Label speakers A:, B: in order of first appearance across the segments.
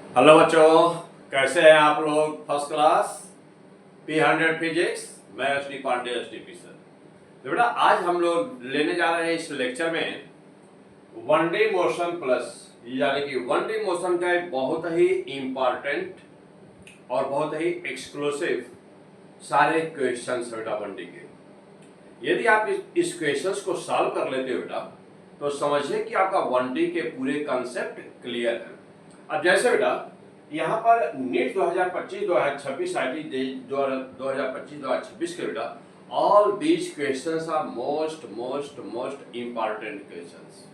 A: Hello बच्चों, कैसे हैं आप लोग? First class P100 physics. मैं एस डी पांडे सर। तो बेटा आज हम लोग लेने जा रहे हैं इस लेक्चर में वन डी मोशन प्लस, यानी कि वन डी मोशन का एक बहुत ही इम्पॉर्टेंट और बहुत ही एक्सक्लूसिव सारे क्वेश्चंस बेटा वन डी के। यदि आप इस क्वेश्चंस को सॉल्व कर लेते हो बेटा तो समझिए कि आपका वन डी के पूरे कॉन्सेप्ट क्लियर है। अब जैसे बेटा यहाँ पर नीट 2025-2026 आई 2025-2026 के बेटा all these questions are most most most important questions.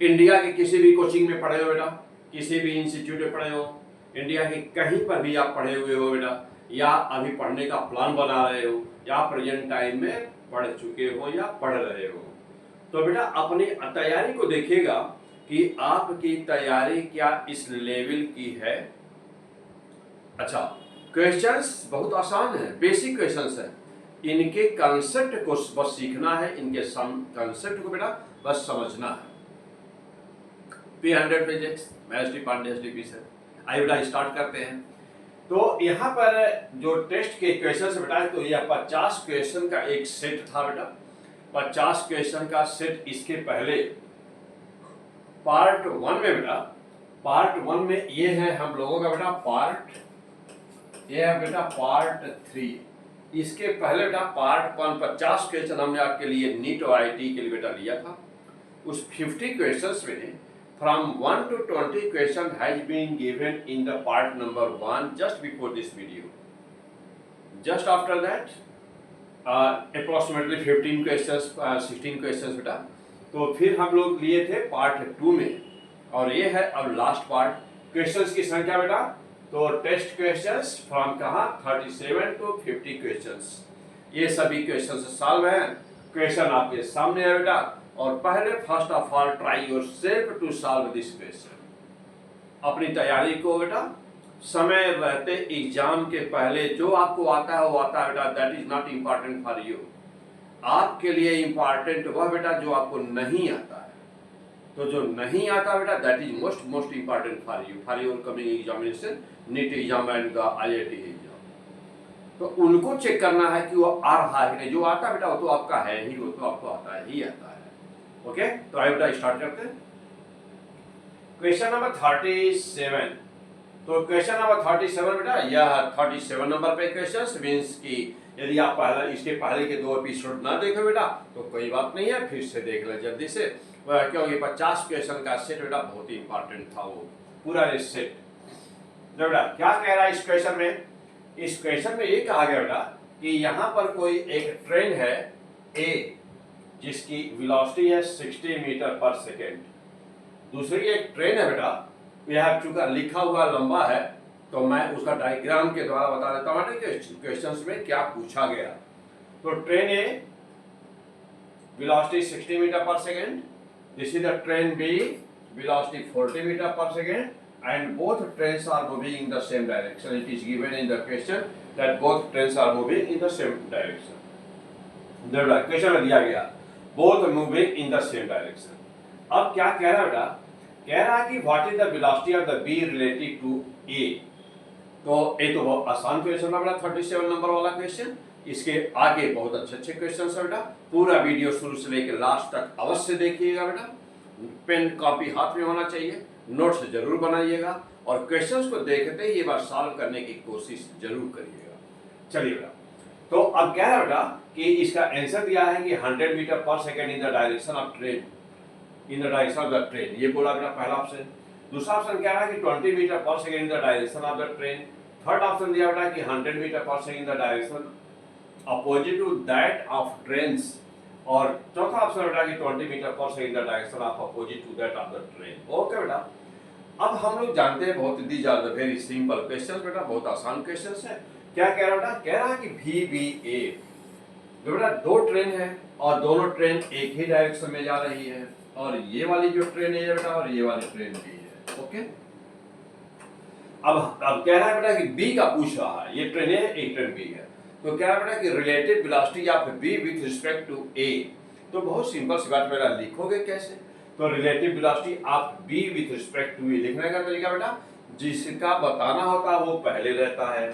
A: India के किसी भी कोचिंग में पढ़े हो बेटा, किसी भी इंस्टीट्यूट में पढ़े हो, इंडिया के कहीं पर भी आप पढ़े हुए हो बेटा, या अभी पढ़ने का प्लान बना रहे हो, या प्रेजेंट टाइम में पढ़ चुके हो या पढ़ रहे हो, तो बेटा अपनी तैयारी को देखिएगा कि आपकी तैयारी क्या इस लेवल की है। अच्छा, क्वेश्चंस बहुत आसान है, बेसिक क्वेश्चंस है, इनके कंसेप्ट को बस सीखना है, इनके कंसेप्ट को बेटा बस समझना है। P100 फिजिक्स, मैं एस डी पांडे सर। आइए बेटा स्टार्ट करते हैं। तो यहाँ पर जो टेस्ट के क्वेश्चन बेटा, तो यह 50 क्वेश्चन का एक सेट था बेटा, 50 क्वेश्चन का सेट। इसके पहले पार्ट 1 में बेटा, पार्ट 1 में ये है हम लोगों का बेटा ये है बेटा पार्ट 3। इसके पहले बेटा पार्ट 1 50 क्वेश्चन हमने आपके लिए नीट और आईटी के लिए बेटा लिया था। उस 50 क्वेश्चंस में from 1 to 20 question has been given in the part number 1 just before this video. Just after that approximately 15 questions 16 questions बेटा। तो फिर हम लोग लिए थे पार्ट 2 में, और ये है अब लास्ट पार्ट। क्वेश्चंस की संख्या बेटा, तो टेस्ट क्वेश्चंस फ्रॉम कहाँ 37 to 50 क्वेश्चंस। ये सभी क्वेश्चंस सॉल्व हैं, क्वेश्चन आपके सामने है बेटा। और पहले first of all try yourself to solve this question. अपनी तैयारी को बेटा समय रहते एग्जाम के पहले जो आपको आता है वो आता है बेटा, that is not important for you. आपके लिए इम्पॉर्टेंट वह बेटा जो आपको नहीं आता है। तो जो नहीं आता बेटा that is most most important for your coming examination, NEET exam and the IIT exam. तो उनको चेक करना है कि वो आ रहा है कि नहीं। जो आता बेटा वो तो आपका है ही, वो तो आपको आता ही आता है। ओके, तो आइए बेटा स्टार्ट करते हैं। Question number 37। तो क्वेश्चन नंबर 37 बेटा, यह 37 नंबर पे क्वेश्चन मीन्स कि यदि आप पहले इसके पहले के 2 एपिसोड ना देखे बेटा तो कोई बात नहीं है, फिर से देख ले जल्दी से, क्योंकि 50 क्वेश्चन का सेट बेटा बहुत ही इंपॉर्टेंट था वो पूरा सेट। तो बेटा क्या कह रहा है इस क्वेश्चन में? इस क्वेश्चन में ये कहा गया बेटा कि यहाँ पर कोई एक ट्रेन है A जिसकी वेलोसिटी है 60 मीटर पर सेकेंड। दूसरी एक ट्रेन है बेटा, यह चूंकि लिखा हुआ लंबा है तो मैं उसका डायग्राम के द्वारा बता देता हूँ क्वेश्चंस में क्या पूछा गया। तो train A velocity 60 metre per second, this is the train B velocity 40 metre per second, and both trains are moving in the same direction. It is given in the question that both trains are moving in the same direction. देखो question में दिया गया both moving in the same direction. अब क्या कह रहा है बेटा? कह रहा है कि what is the velocity of the B relative to A. तो ये तो बहुत आसान क्वेश्चन है बेटा, 37 नंबर वाला क्वेश्चन। इसके आगे बहुत अच्छे अच्छे क्वेश्चन है बेटा। पूरा वीडियो शुरू से लेकर लास्ट तक अवश्य देखिएगा बेटा। पेन कॉपी हाथ में होना चाहिए, नोट्स जरूर बनाइएगा, और क्वेश्चंस को देखते ही ये बार सॉल्व करने की कोशिश जरूर करिएगा। चलिए बेटा, तो अब क्या है बेटा कि इसका आंसर दिया है कि 100 metre per second in the direction of train, in the direction of the train, ये बोला बेटा पहला ऑप्शन। दूसरा ऑप्शन क्या है कि 20 metre per second in the direction of the train. Third option दिया बेटा कि 100 metre per second in the direction opposite to that of trains, और चौथा ऑप्शन बेटा कि 20 metre per second in the direction of opposite to that of the train. Okay बेटा, अब हम लोग जानते हैं बहुत these are the very simple questions बेटा, बहुत आसान क्वेश्चंस है। क्या कह रहा बेटा? कह रहा है कि VBA बेटा 2 ट्रेन है और दोनों ट्रेन एक ही डायरेक्शन में जा रही है, और ये वाली जो ट्रेन है बेटा और ये वाली ट्रेन भी है। ओके, अब कह रहा है बेटा कि B का पूछ रहा है, ये ट्रेन है एक ट्रेन B है, तो कह रहा है बेटा कि relative velocity of B with respect to A। तो बहुत सिंपल सी बात बेटा, लिखोगे कैसे? तो relative velocity of B with respect to A लिखने का तरीका बेटा, जिसका बताना होता है वो पहले रहता है,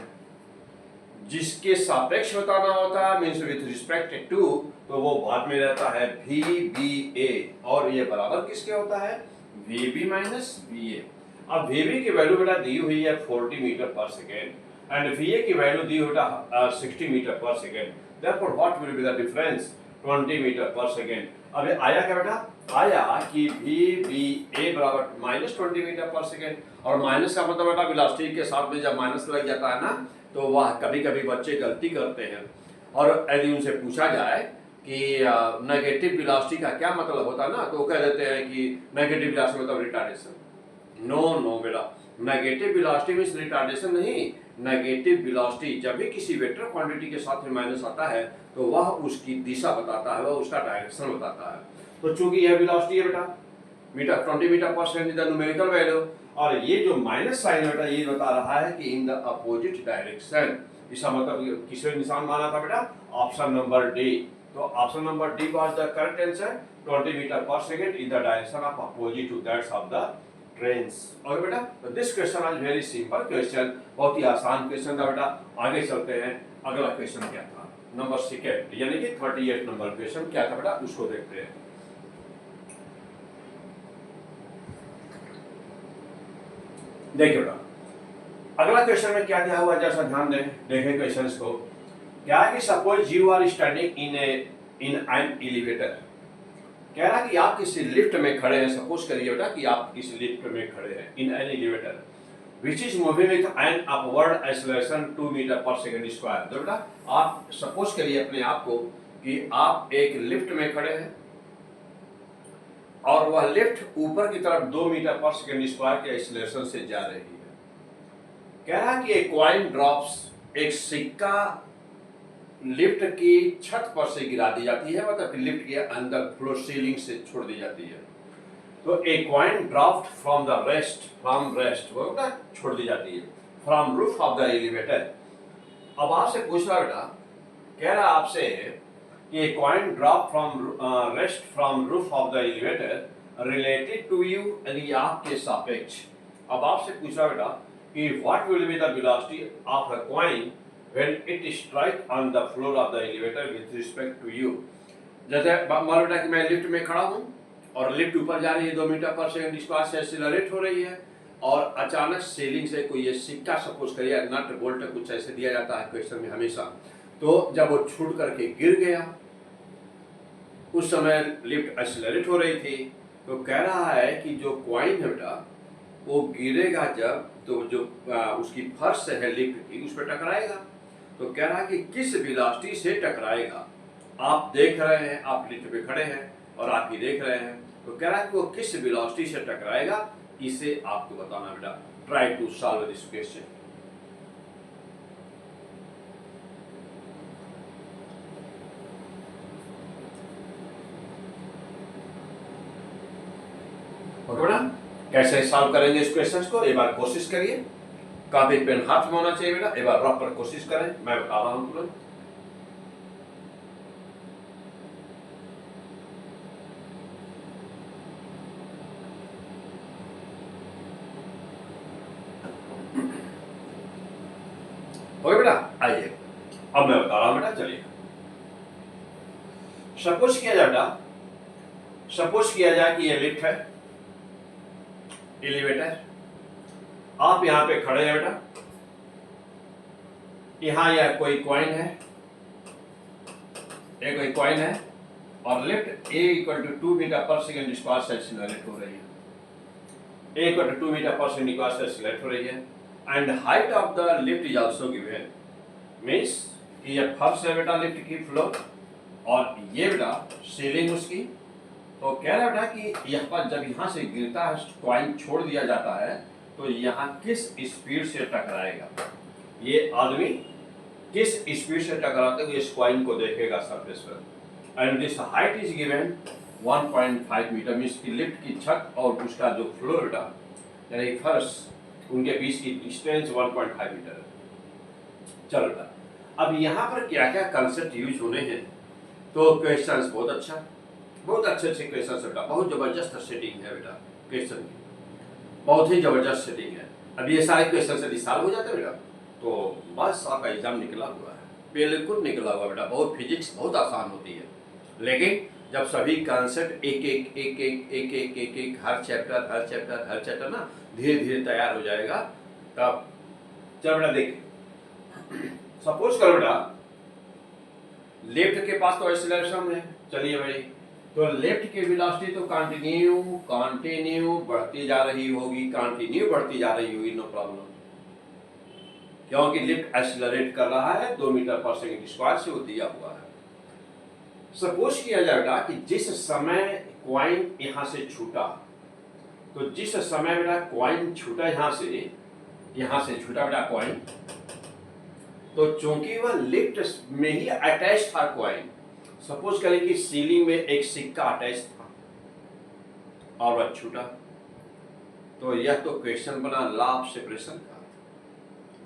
A: जिसके सापेक्ष बताना होता है मीन्स विथ रिस्पेक्ट टू, तो वो बाद में रहता है VBA, और ये बराबर किसके होता है VB माइनस VA। अब VB की वैल्यू बेटा दी हुई है 40 metre per second and VA की वैल्यू दी हुई है 60 metre per second, therefore what will be the difference 20 metre per second. अब आया क्या बेटा, आया कि VBA बराबर -20 मीटर पर सेकेंड, और माइनस का मतलब बेटा वेलोसिटी के साथ में जब माइनस लग जाता है ना तो वह कभी कभी बच्चे गलती करते हैं, और यदि उनसे पूछा जाए कि नेगेटिव वेलोसिटी का क्या मतलब होता है ना तो वो कह देते हैं कि नेगेटिव वेलोसिटी मतलब रिटार्डेशन। नो बेटा, नेगेटिव वेलोसिटी मींस रिटार्डेशन नहीं, नेगेटिव वेलोसिटी जब भी किसी वेक्टर क्वांटिटी के साथ में माइनस आता है तो वह उसकी दिशा बताता है, वह उसका डायरेक्शन बताता है। तो चूंकि यह वेलोसिटी है बेटा metre 20 metre per second is the numerical value, और ये जो माइनस साइन है बेटा ये बता रहा है कि इन द अपोजिट डायरेक्शन, इसका मतलब किसमें निशान माना था बेटा, ऑप्शन नंबर डी। तो option number D was the correct answer, 20 metre per second in the direction of opposite to that's of the trains. और बेटा तो this question is very simple question, बहुत ही आसान क्वेश्चन था बेटा। आगे चलते हैं, अगला क्वेश्चन क्या था नंबर सेकंड, यानी कि 38 नंबर क्वेश्चन क्या था बेटा उसको देखते हैं। देखिए बेटा अगला क्वेश्चन में क्या दिया हुआ जैसा ध्यान दें, देखें क्वेश्चंस को। क्या है कि suppose you are standing in an elevator, कह रहा है कि आप किसी लिफ्ट में खड़े हैं, सपोज करिए बेटा कि आप किसी लिफ्ट में खड़े हैं in an elevator which is moving with an upward acceleration 2 metre per second square. तो बेटा आप सपोज करिए अपने आप को कि आप एक लिफ्ट में खड़े हैं और वह लिफ्ट ऊपर की तरफ 2 मीटर पर सेकंड स्क्वायर के एक्सेलरेशन से जा रही है। कह रहा है कि एक कॉइन ड्रॉप्स, एक सिक्का लिफ्ट की छत पर से गिरा दी जाती है, मतलब लिफ्ट के अंदर फ्लोर सीलिंग से छोड़ दी जाती है। तो a coin dropped from the rest, from rest वो ना छोड़ दी जाती है from roof of the elevator. अब आपसे पूछ रहा बेटा, कह रहा आपसे कि a coin drop from rest from roof of the elevator related to you, यानी आपके सापेक्ष। अब आपसे पूछ रहा बेटा कि what will be the velocity of a coin when it strike on the floor of the elevator with respect to you। जैसे मान लो बेटा कि मैं लिफ्ट में खड़ा हूँ और लिफ्ट ऊपर जा रही है 2 मीटर पर सेकंड स्क्वायर से एक्सीलरेट हो रही है, और अचानक सीलिंग से कोई ये सिक्का सपोज करिए, नट बोल्ट कुछ ऐसे दिया जाता है क्वेश्चन में हमेशा, तो जब वो छूट करके गिर गया, उस समय लिफ्ट एक्सीलरेट हो रही थी, तो कह रहा है कि जो कॉइन है बेटा वो गिरेगा जब तो जो उसकी फर्श है लिफ्ट की उस पर टकराएगा। तो कह रहा है कि किस वेलोसिटी से टकराएगा। आप देख रहे हैं, आप लिफ्ट पे खड़े हैं और आप ही देख रहे हैं, तो कह रहा है कि वो किस वेलोसिटी से टकराएगा, इसे आपको बताना बेटा। Try to solve this question. Okay बेटा, कैसे सॉल्व करेंगे इस क्वेश्चन को एक बार कोशिश करिए। काफी पेन हाथ में होना चाहिए बेटा, एक बार रफ पर कोशिश करें, मैं बता रहा हूं तुरंत। ओके बेटा, आइए अब मैं बता रहा हूं बेटा, चलिए। सपोज किया जाए बेटा, सपोज किया जाए कि ये लिफ्ट है, एलिवेटर, आप यहां पे खड़े हैं बेटा, यहां यह कोई कॉइन है, एक कोई कॉइन है, और lift A = 2 metre per second square से एक्सीलरेट हो रही है। A = 2 metre per second square से एक्सीलरेट हो रही है, and height of the lift is also given, means कि ये फर्श है बेटा लिफ्ट की फ्लोर, और ये बेटा सीलिंग उसकी। तो कह रहा है बेटा कि यह पर जब यहां से गिरता है, कॉइन छोड़ दिया जाता है, तो यहाँ किस स्पीड से टकराएगा, ये आदमी किस स्पीड से टकराते हुए इस कॉइन को देखेगा सरफेस पर। And this height is given 1.5 metre, means की लिफ्ट की छत और उसका जो फ्लोर बेटा यानी फर्श, उनके बीच की डिस्टेंस 1.5 मीटर है। चलो बेटा, अब यहाँ पर क्या क्या कंसेप्ट यूज होने हैं, तो क्वेश्चन बहुत अच्छा, बहुत अच्छे अच्छे क्वेश्चन है बेटा, बहुत जबरदस्त सेटिंग है बेटा क्वेश्चन की, बहुत ही जबरदस्त सेटिंग है। अब ये सारे क्वेश्चन से सॉल्व हो जाते हैं बेटा, तो बस आपका एग्जाम निकला हुआ है, बिल्कुल निकला हुआ बेटा। बहुत फिजिक्स बहुत आसान होती है, लेकिन जब सभी कॉन्सेप्ट एक एक एक एक एक एक एक एक हर चैप्टर ना धीरे धीरे तैयार हो जाएगा तब। चल बेटा देख, सपोज करो बेटा लेफ्ट के पास तो एक्सीलरेशन है, चलिए भाई, तो लेफ्ट की वेलोसिटी तो कंटिन्यू बढ़ती जा रही होगी, कंटिन्यू बढ़ती जा रही होगी, नो प्रॉब्लम, क्योंकि लिफ्ट एक्सीलरेट कर रहा है 2 मीटर पर सेकंड स्क्वायर से वो दिया हुआ है। सपोज किया जाएगा कि जिस समय कॉइन यहां से छूटा, तो जिस समय बेटा कॉइन छूटा यहां से छूटा बेटा कॉइन, तो चूंकि वह लिफ्ट में ही अटैच था कॉइन, सपोज करें कि सीलिंग में एक सिक्का अटैच था और वह छूटा, तो यह तो क्वेश्चन बना लॉ ऑफ सेपरेशन का,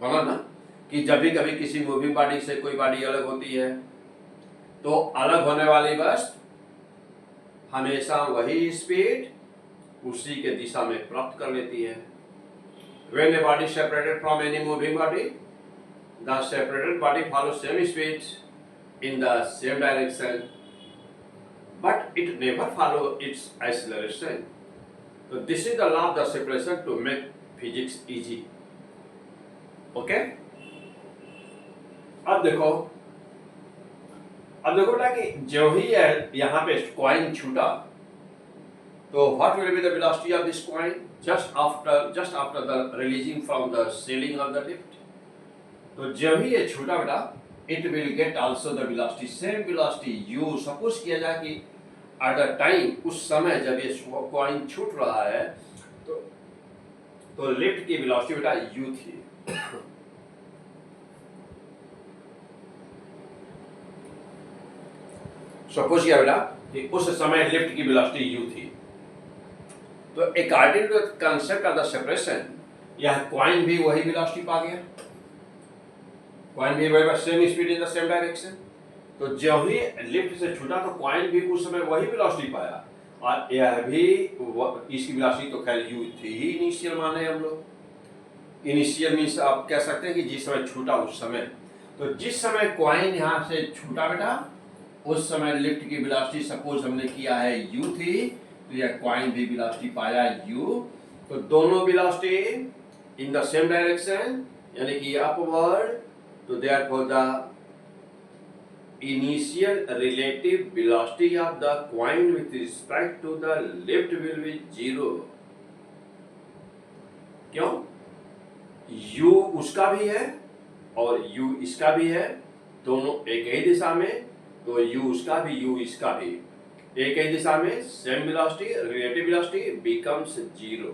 A: बना ना कि जब भी कभी किसी मूविंग बॉडी से कोई बॉडी अलग होती है तो अलग होने वाली वस्तु हमेशा वही स्पीड उसी के दिशा में प्राप्त कर लेती है। When a body is separated from any moving body, the separated body follows same speed in the same direction, but it never follows its acceleration. So this is the law of the separation to make physics easy. Okay? अब देखो बेटा कि जो ही यहाँ पे coin छूटा, तो what will be the velocity of this coin just after the releasing from the ceiling of the lift. तो जब ही ये छूटा बेटा, it will get also the velocity, same velocity u। Suppose किया जाए कि एट द टाइम, उस समय जब ये कॉइन छूट रहा है, तो लिफ्ट की वेलोसिटी बेटा u थी। सपोज किया बेटा कि उस समय लिफ्ट की वेलोसिटी u थी, तो according to the concept of the separation, यह कॉइन भी वही वेलोसिटी पा गया, कॉइन भी वही same speed in the same direction. तो जब ही लिफ्ट से छूटा तो कॉइन भी उस समय वही वेलोसिटी पाया, और यह भी इसकी वेलोसिटी तो खैर u थी ही, इनिशियल माने हम लोग। इनिशियल मीन्स आप कह सकते हैं कि जिस समय छूटा उस समय, तो जिस समय कॉइन यहाँ से छूटा बेटा, उस समय लिफ्ट की वेलोसिटी सपोज हमने किया है u थी, तो यह कॉइन भी वेलोसिटी पाया u। तो दोनों velocity in the same direction, यानी कि अपवर्ड, तो therefore the initial relative velocity of the coin with respect to the lift will be 0। क्यों? u उसका भी है और u इसका भी है, दोनों एक ही दिशा में, तो u उसका भी u इसका भी एक ही दिशा में, same velocity, relative velocity becomes 0।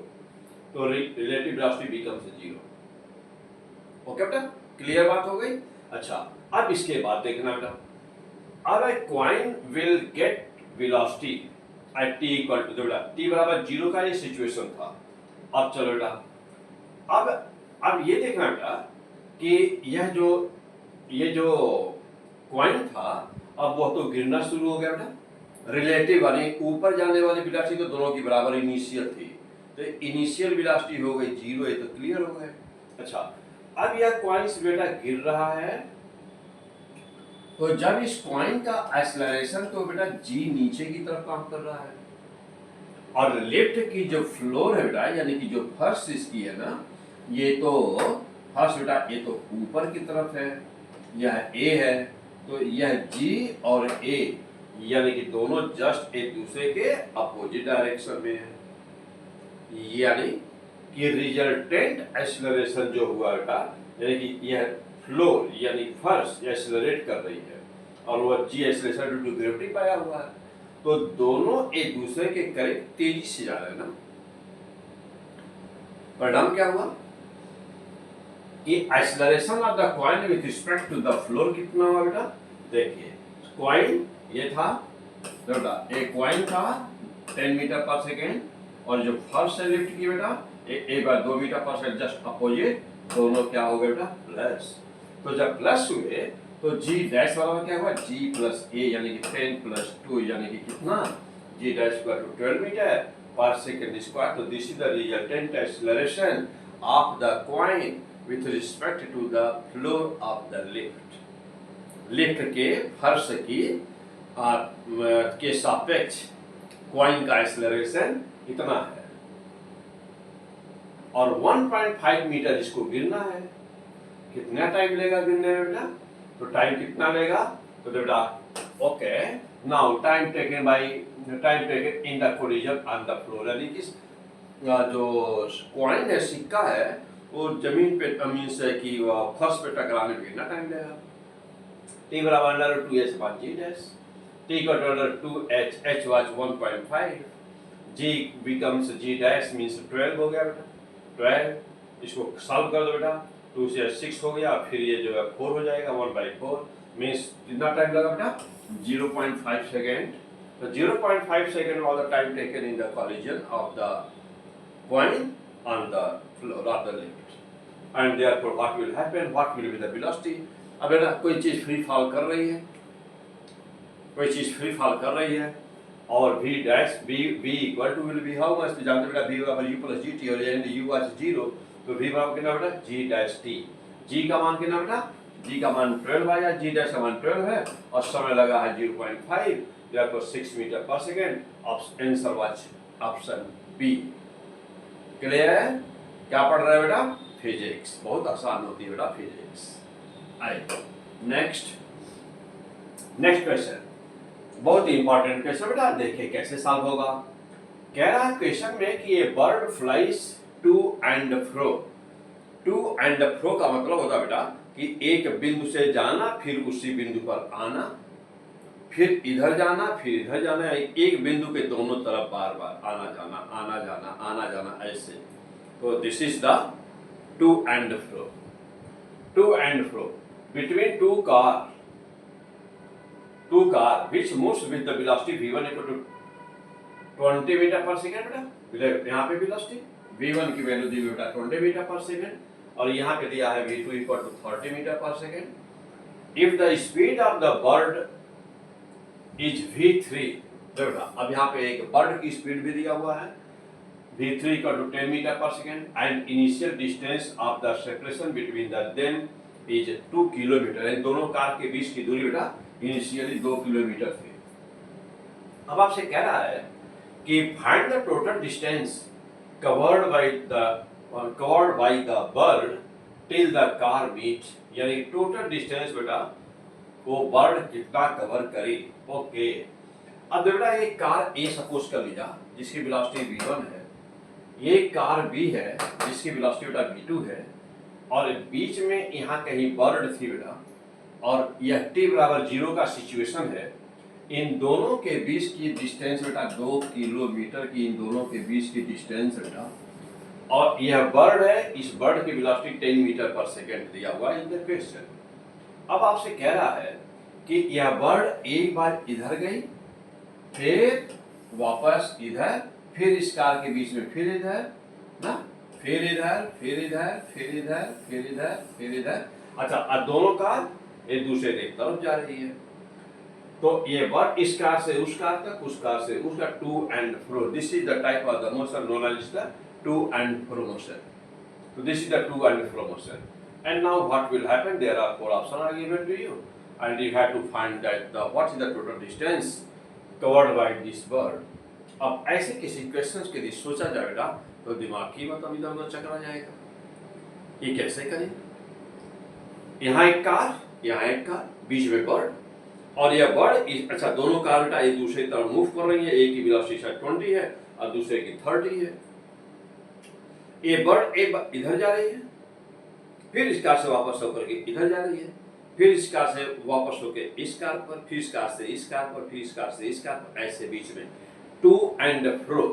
A: तो रिलेटिव वेलोसिटी बिकम्स 0। ओके बेटा, क्लियर बात हो गई। अच्छा, अब इसके बाद देखना बेटा, अब a coin will get velocity at t equal to, बेटा t बराबर 0 का ये सिचुएशन था। अब चलो बेटा, अब ये देखना बेटा कि ये जो कॉइन था, अब वह तो गिरना शुरू हो गया बेटा। रिलेटिव यानी ऊपर जाने वाली वेलोसिटी तो दोनों की बराबर इनिशियल थी, तो इनिशियल वेलोसिटी हो गई 0, ये तो क्लियर हो गया। अच्छा, अब यह कॉइन बेटा गिर रहा है, तो जब इस कॉइन का एक्सेलरेशन तो बेटा g नीचे की तरफ काम कर रहा है, और लिफ्ट की जो फ्लोर है बेटा, यानी कि जो फर्श इसकी है ना, ये तो फर्श बेटा ये तो ऊपर की तरफ है, यह a है, तो यह g और a यानी कि दोनों जस्ट एक दूसरे के अपोजिट डायरेक्शन में है। यानी कि रिजल्टेंट एक्सेलरेशन जो हुआ बेटा, यानी कि यह फ्लोर यानी फर्श एक्सेलरेट कर रही है, और वह g acceleration due to gravity पाया हुआ है, तो दोनों एक दूसरे के करीब तेजी से जा रहे हैं ना। परिणाम क्या हुआ कि acceleration of the coin with respect to the floor कितना हुआ बेटा? देखिए, कॉइन ये था बेटा, एक कॉइन था 10 मीटर पर सेकेंड, और जो फर्स्ट से लिफ्ट की बेटा एक बार 2 metre per second just opposite, दोनों क्या हो गए बेटा? प्लस। तो जब प्लस हुए तो g डैश वाला क्या हुआ? g प्लस a, यानी कि 10 प्लस 2 यानी कि कितना? g dash equal to 12 metre per second square. तो this is the resultant acceleration of the coin with respect to the floor of the lift. Lift के फर्श की के सापेक्ष कॉइन का एक्सेलरेशन इतना है और 1.5 मीटर इसको गिरना है। कितना टाइम लेगा गिरने में बेटा? तो टाइम कितना लेगा? तो बेटा okay, now time taken in the collision on the floor, यानी कि जो कॉइन है, सिक्का है, वो जमीन पे मीन्स है कि फर्श पे टकराने में कितना टाइम लेगा? t बराबर under 2h upon g dash, t equal to under 2h, h was 1.5, g becomes g dash means 12 हो गया बेटा, 12। इसको सॉल्व कर दो बेटा, 2 से 6 हो गया, फिर ये जो है 4 हो जाएगा, 1/4 मींस कितना टाइम लगा बेटा? 0.5 सेकेंड। तो 0.5 second was the time taken in the collision of the coin on the floor of the lift, and therefore what will happen, what will be the velocity. अब बेटा कोई चीज फ्री फॉल कर रही है, कोई चीज फ्री फॉल कर रही है और v dash v equal to will be how much, तो जानते बेटा v बराबर u प्लस gt और यानी u वाज 0, तो v बराबर कितना बेटा? g dash t। g का मान कितना बेटा? g का मान 12 आया, g डैश का मान 12 है और समय लगा है 0.5, therefore 6 metre per second. Answer was option B. Clear है? क्या पढ़ रहे हैं बेटा? फिजिक्स। बहुत आसान होती है बेटा फिजिक्स। आइए नेक्स्ट क्वेश्चन, बहुत ही इंपॉर्टेंट क्वेश्चन बेटा, देखिए कैसे सॉल्व होगा। कह रहा है क्वेश्चन में कि ये bird flies to and fro. To and fro का मतलब होता है बेटा कि एक बिंदु से जाना, फिर उसी बिंदु पर आना, फिर इधर जाना, फिर इधर जाना, एक बिंदु के दोनों तरफ बार बार आना जाना, आना जाना, आना जाना, ऐसे। तो this is the to and fro. To and fro between two car which moves with the velocity v1 equal to 20 metre per second बेटा। यहाँ पे वेलोसिटी v1 की वैल्यू दी बेटा 20 मीटर पर सेकंड और यहाँ पे दिया है v2 equal to 30 metre per second. If the speed of the bird is v3, बेटा अब यहाँ पे एक बर्ड की स्पीड भी दिया हुआ है, v3 equal to 10 metre per second, and initial distance of the separation between the them is 2 kilometre. दोनों कार के बीच की दूरी बेटा इनिशियली 2 किलोमीटर थी। अब आपसे कह रहा है कि find the total distance covered by the bird till the car meet, यानी टोटल डिस्टेंस बेटा वो बर्ड कितना कवर करे। ओके, अब बेटा ये कार ए सपोज कर लीजिए जिसकी वेलोसिटी v1 है, ये कार बी है जिसकी वेलोसिटी बेटा v2 है, और बीच में यहाँ कहीं बर्ड थी बेटा, और यह t बराबर 0 का सिचुएशन है। इन दोनों के बीच की डिस्टेंस बेटा 2 किलोमीटर की, इन दोनों के बीच की डिस्टेंस बेटा, और यह बर्ड है, इस बर्ड की वेलोसिटी 10 मीटर पर सेकंड दिया हुआ है इन द क्वेश्चन। अब आपसे कह रहा है कि यह बर्ड एक बार इधर गई, फिर वापस इधर, फिर इस कार के बीच में फिर इधर ना, फिर इधर, फिर इधर, फिर इधर, फिर इधर, फिर इधर। अच्छा, अब दोनों कार एक दूसरे की तरफ जा रही है, तो ये बर्ड इस कार से उस कार तक, उस कार से उसका to and fro, this is the type of the motion known as the to and fro motion. So this is the to and fro motion. And now what will happen? There are 4 options are given to you, and you have to find that what is the total distance covered by this bird. अब ऐसे किसी questions के लिए सोचा जाएगा तो दिमाग की मतलब इधर उधर चकरा जाएगा। ये कैसे करें? यहाँ एक कार, यहाँ एक कार, बीच में बर्ड, और यह बर्ड अच्छा दोनों कार बेटा एक दूसरे की तरफ मूव कर रही है। एक की वेलोसिटी 20 है और दूसरे की 30 है। ये बर्ड एक बार इधर जा रही है, फिर इस कार से वापस होकर के इधर जा रही है, फिर इस कार से वापस होकर इस कार पर, फिर इस कार से इस कार पर, फिर इस कार से इस कार पर, ऐसे बीच में टू एंड फ्रो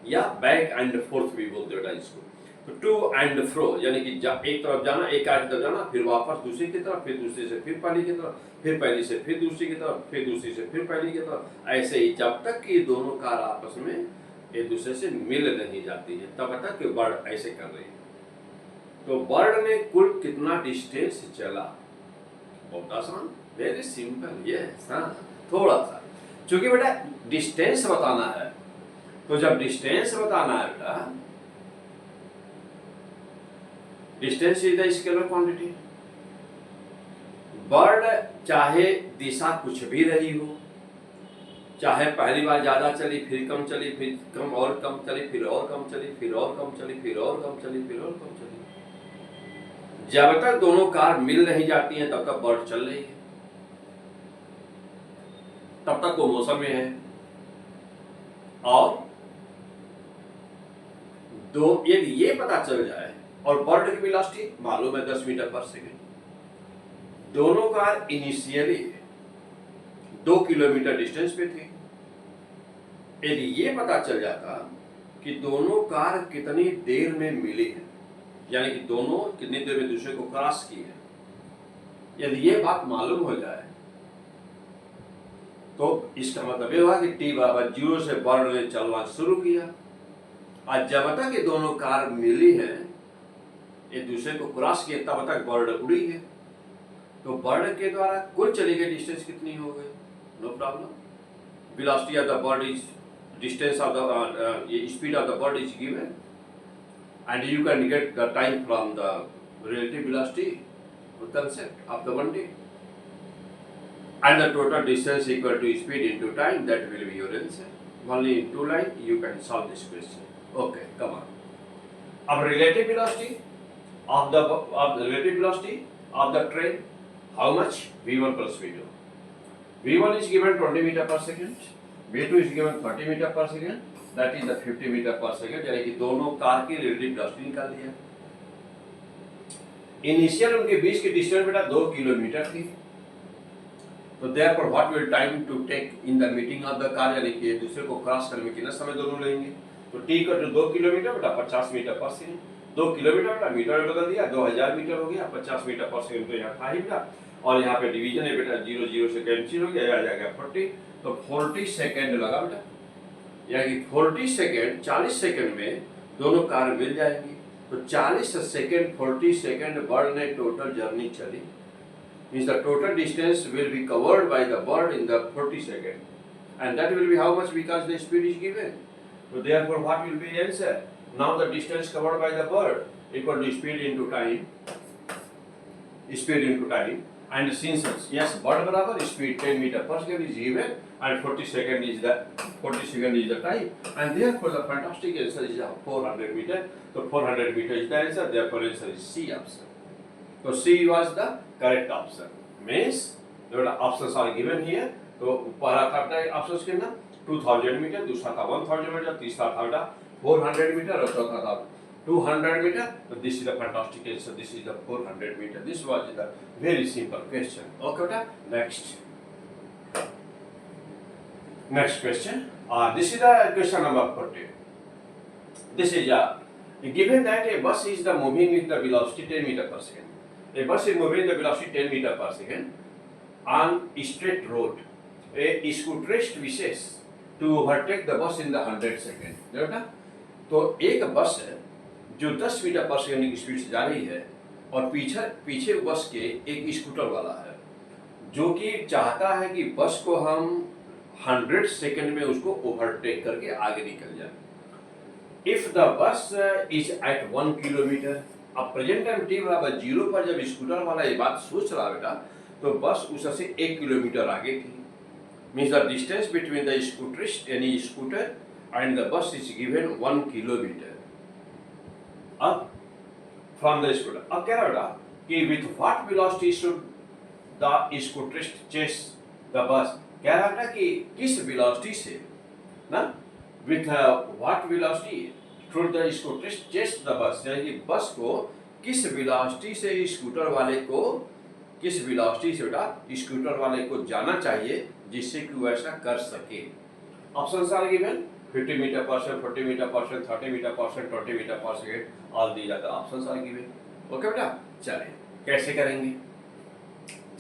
A: या बैक एंड फोर्थ भी बोलते बेटा इसको। तो टू एंड फ्रो यानी कि एक तरफ जाना, एक कार की तरफ जाना, फिर वापस दूसरी की तरफ, फिर दूसरी से फिर पहली की तरफ, फिर पहली से फिर दूसरी की तरफ, फिर दूसरी से फिर पहली की तरफ, ऐसे ही जब तक कि दोनों कार आपस में एक दूसरे से मिल नहीं जाती है तब तक कि बर्ड ऐसे कर रही है। तो बर्ड ने कुल कितना डिस्टेंस चला? बहुत आसान, वेरी सिंपल। ये थोड़ा सा, क्योंकि बेटा डिस्टेंस बताना है, तो जब डिस्टेंस बताना है बेटा distance is the scalar quantity. Bird चाहे दिशा कुछ भी रही हो, चाहे पहली बार ज्यादा चली, फिर कम चली, फिर कम और कम चली, फिर और कम चली, फिर और कम चली, फिर और कम चली, फिर और कम चली, जब तक दोनों कार मिल नहीं जाती हैं तब तक बर्ड चल रही है, तब तक वो मौसम में है। और दो यदि ये पता चल जाए और बर्ड की वेलोसिटी मालूम है 10 मीटर पर सेकेंड, दोनों कार इनिशियली 2 किलोमीटर डिस्टेंस पे थी, यदि ये पता चल जाता कि दोनों कार कितनी देर में मिली है, यानी कि दोनों कितनी देर में दूसरे को क्रॉस की है, यदि ये बात मालूम हो जाए तो इसका मतलब ये हुआ कि t बराबर 0 से बर्ड ने चलना शुरू किया, और जब तक ये दोनों कार मिली है, एक दूसरे को क्रॉस किए, तब तक बर्ड उड़ी है। तो बर्ड के द्वारा कुल चली गई डिस्टेंस कितनी हो गई? No problem. Velocity of the bird is distance of the speed of the bird is given and you can get the time from the relative velocity concept of the one day, and the total distance equal to speed into time, that will be your answer. Only in 2 lines you can solve this question. Okay, come on. Of relative velocity of the relative velocity of the train, how much? v1 plus v2. v1 is given 20 meter per second, v2 is given 30 meter per second, that is the 50 metre per second, यानी कि दोनों car की relative velocity निकाल दिया। Initial उनके बीच की distance बेटा 2 kilometre थी, तो therefore what will time to take in the meeting of the car, यानी कि दूसरे को क्रॉस करने में कितना समय दोनों लेंगे। तो t का जो 2 किलोमीटर बेटा 50 मीटर पर सेकेंड, 2 किलोमीटर बेटा मीटर में बदल दिया, 2000 मीटर हो गया, 50 मीटर पर सेकेंड तो यहाँ था ही बेटा, और यहाँ पे डिवीजन है बेटा, 0 0 से कैंसिल हो गया, आ जाएगा 40, तो 40 सेकेंड लगा बेटा, यानी 40 सेकेंड 40 सेकेंड में दोनों कार मिल जाएंगी। तो 40 सेकेंड 40 सेकेंड बर्ड ने टोटल जर्नी चली, means the total distance will be covered by the bird in the 40 second, and that will be how much, because the speed is given. So therefore what will be answer? Now the distance covered by the bird equal to speed into time, and since yes bird बराबर speed 10 meter per second is given and 40 second is the time, and therefore the fantastic answer is 400 meter. So 400 meter is the answer, therefore answer is C option. So C was the correct option. Means the options are given here. तो पहला था options के ना 2000 metre, दूसरा था 1000 metre, तीसरा था बेटा 400 मीटर, और चौथा था 200 meter. So this is the fantastic answer. This is the 400 meter. This was the very simple question. Okay, beta. Next question. This is the question number 40. This is given that a bus is the moving with the velocity 10 meter per second. A bus is moving the velocity 10 meter per second on a straight road. A scooterist wishes to overtake the bus in the 100 second. बेटा, तो एक बस है जो 10 metre per second की speed से जा रही है, और पीछे बस के एक स्कूटर वाला है जो कि चाहता है कि बस को हम 100 सेकंड में उसको ओवरटेक करके आगे निकल जाए। If the bus is at 1 kilometre, अब प्रेजेंट टाइम t बराबर 0 पर जब स्कूटर वाला ये बात सोच रहा बेटा, तो बस उससे 1 किलोमीटर आगे थी, means the distance between the scooterist यानी scooter and the bus is given 1 kilometre. अब फ्रॉम द स्कूटर, अब कह रहा बेटा कि with what velocity should the scooterist chase the bus, कह रहा बेटा कि किस वेलोसिटी से ना, with what velocity should the scooterist chase the bus, यानी कि बस को किस वेलोसिटी से स्कूटर वाले को, किस वेलोसिटी से बेटा स्कूटर वाले को जाना चाहिए जिससे कि वो ऐसा कर सके। Options are given 50 metre per second, 40 metre per second, 30 metre per second, 20 metre per second, all these are the options are given. Okay बेटा, चलिए कैसे करेंगे,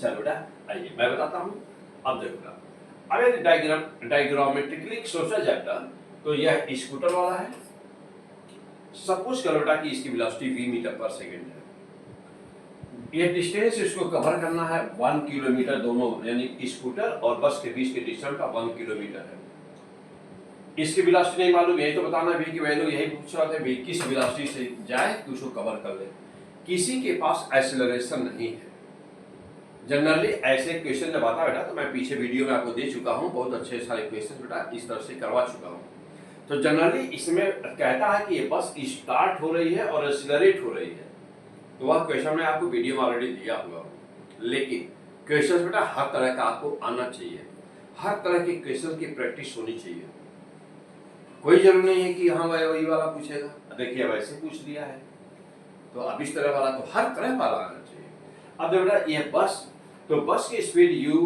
A: चलो बेटा आइए मैं बताता हूँ। अब देखो बेटा, अब यदि डायग्रामेट्रिकली सोचा जाता तो यह स्कूटर वाला है, सपोज करो बेटा कि इसकी velocity v metre per second है, ये डिस्टेंस इसको कवर करना है 1 किलोमीटर, दोनों यानी स्कूटर और बस के बीच के डिस्टेंस का 1 किलोमीटर है। इसकी वेलोसिटी नहीं मालूम, यही तो बताना भी कि वैल्यू यही पूछ रहा था भी किस वेलोसिटी से जाए कि उसको कवर कर ले। किसी के पास एक्सेलरेशन नहीं है। जनरली ऐसे क्वेश्चन जब आता है बेटा, तो मैं पीछे वीडियो में आपको दे चुका हूँ, बहुत अच्छे सारे क्वेश्चन बेटा इस तरह से करवा चुका हूँ। तो जनरली इसमें कहता है कि ये बस स्टार्ट हो रही है और एक्सेलरेट हो रही है, तो वह क्वेश्चन मैं आपको वीडियो में ऑलरेडी दिया हुआ हूँ। लेकिन क्वेश्चन बेटा हर तरह का आपको आना चाहिए, हर तरह के क्वेश्चन की प्रैक्टिस होनी चाहिए। कोई जरूरी नहीं है कि हाँ भाई वही वाला पूछेगा, देखिए वैसे पूछ लिया है, तो अब इस तरह वाला, तो हर तरह वाला आना चाहिए। अब देखो बेटा ये बस, तो बस की speed u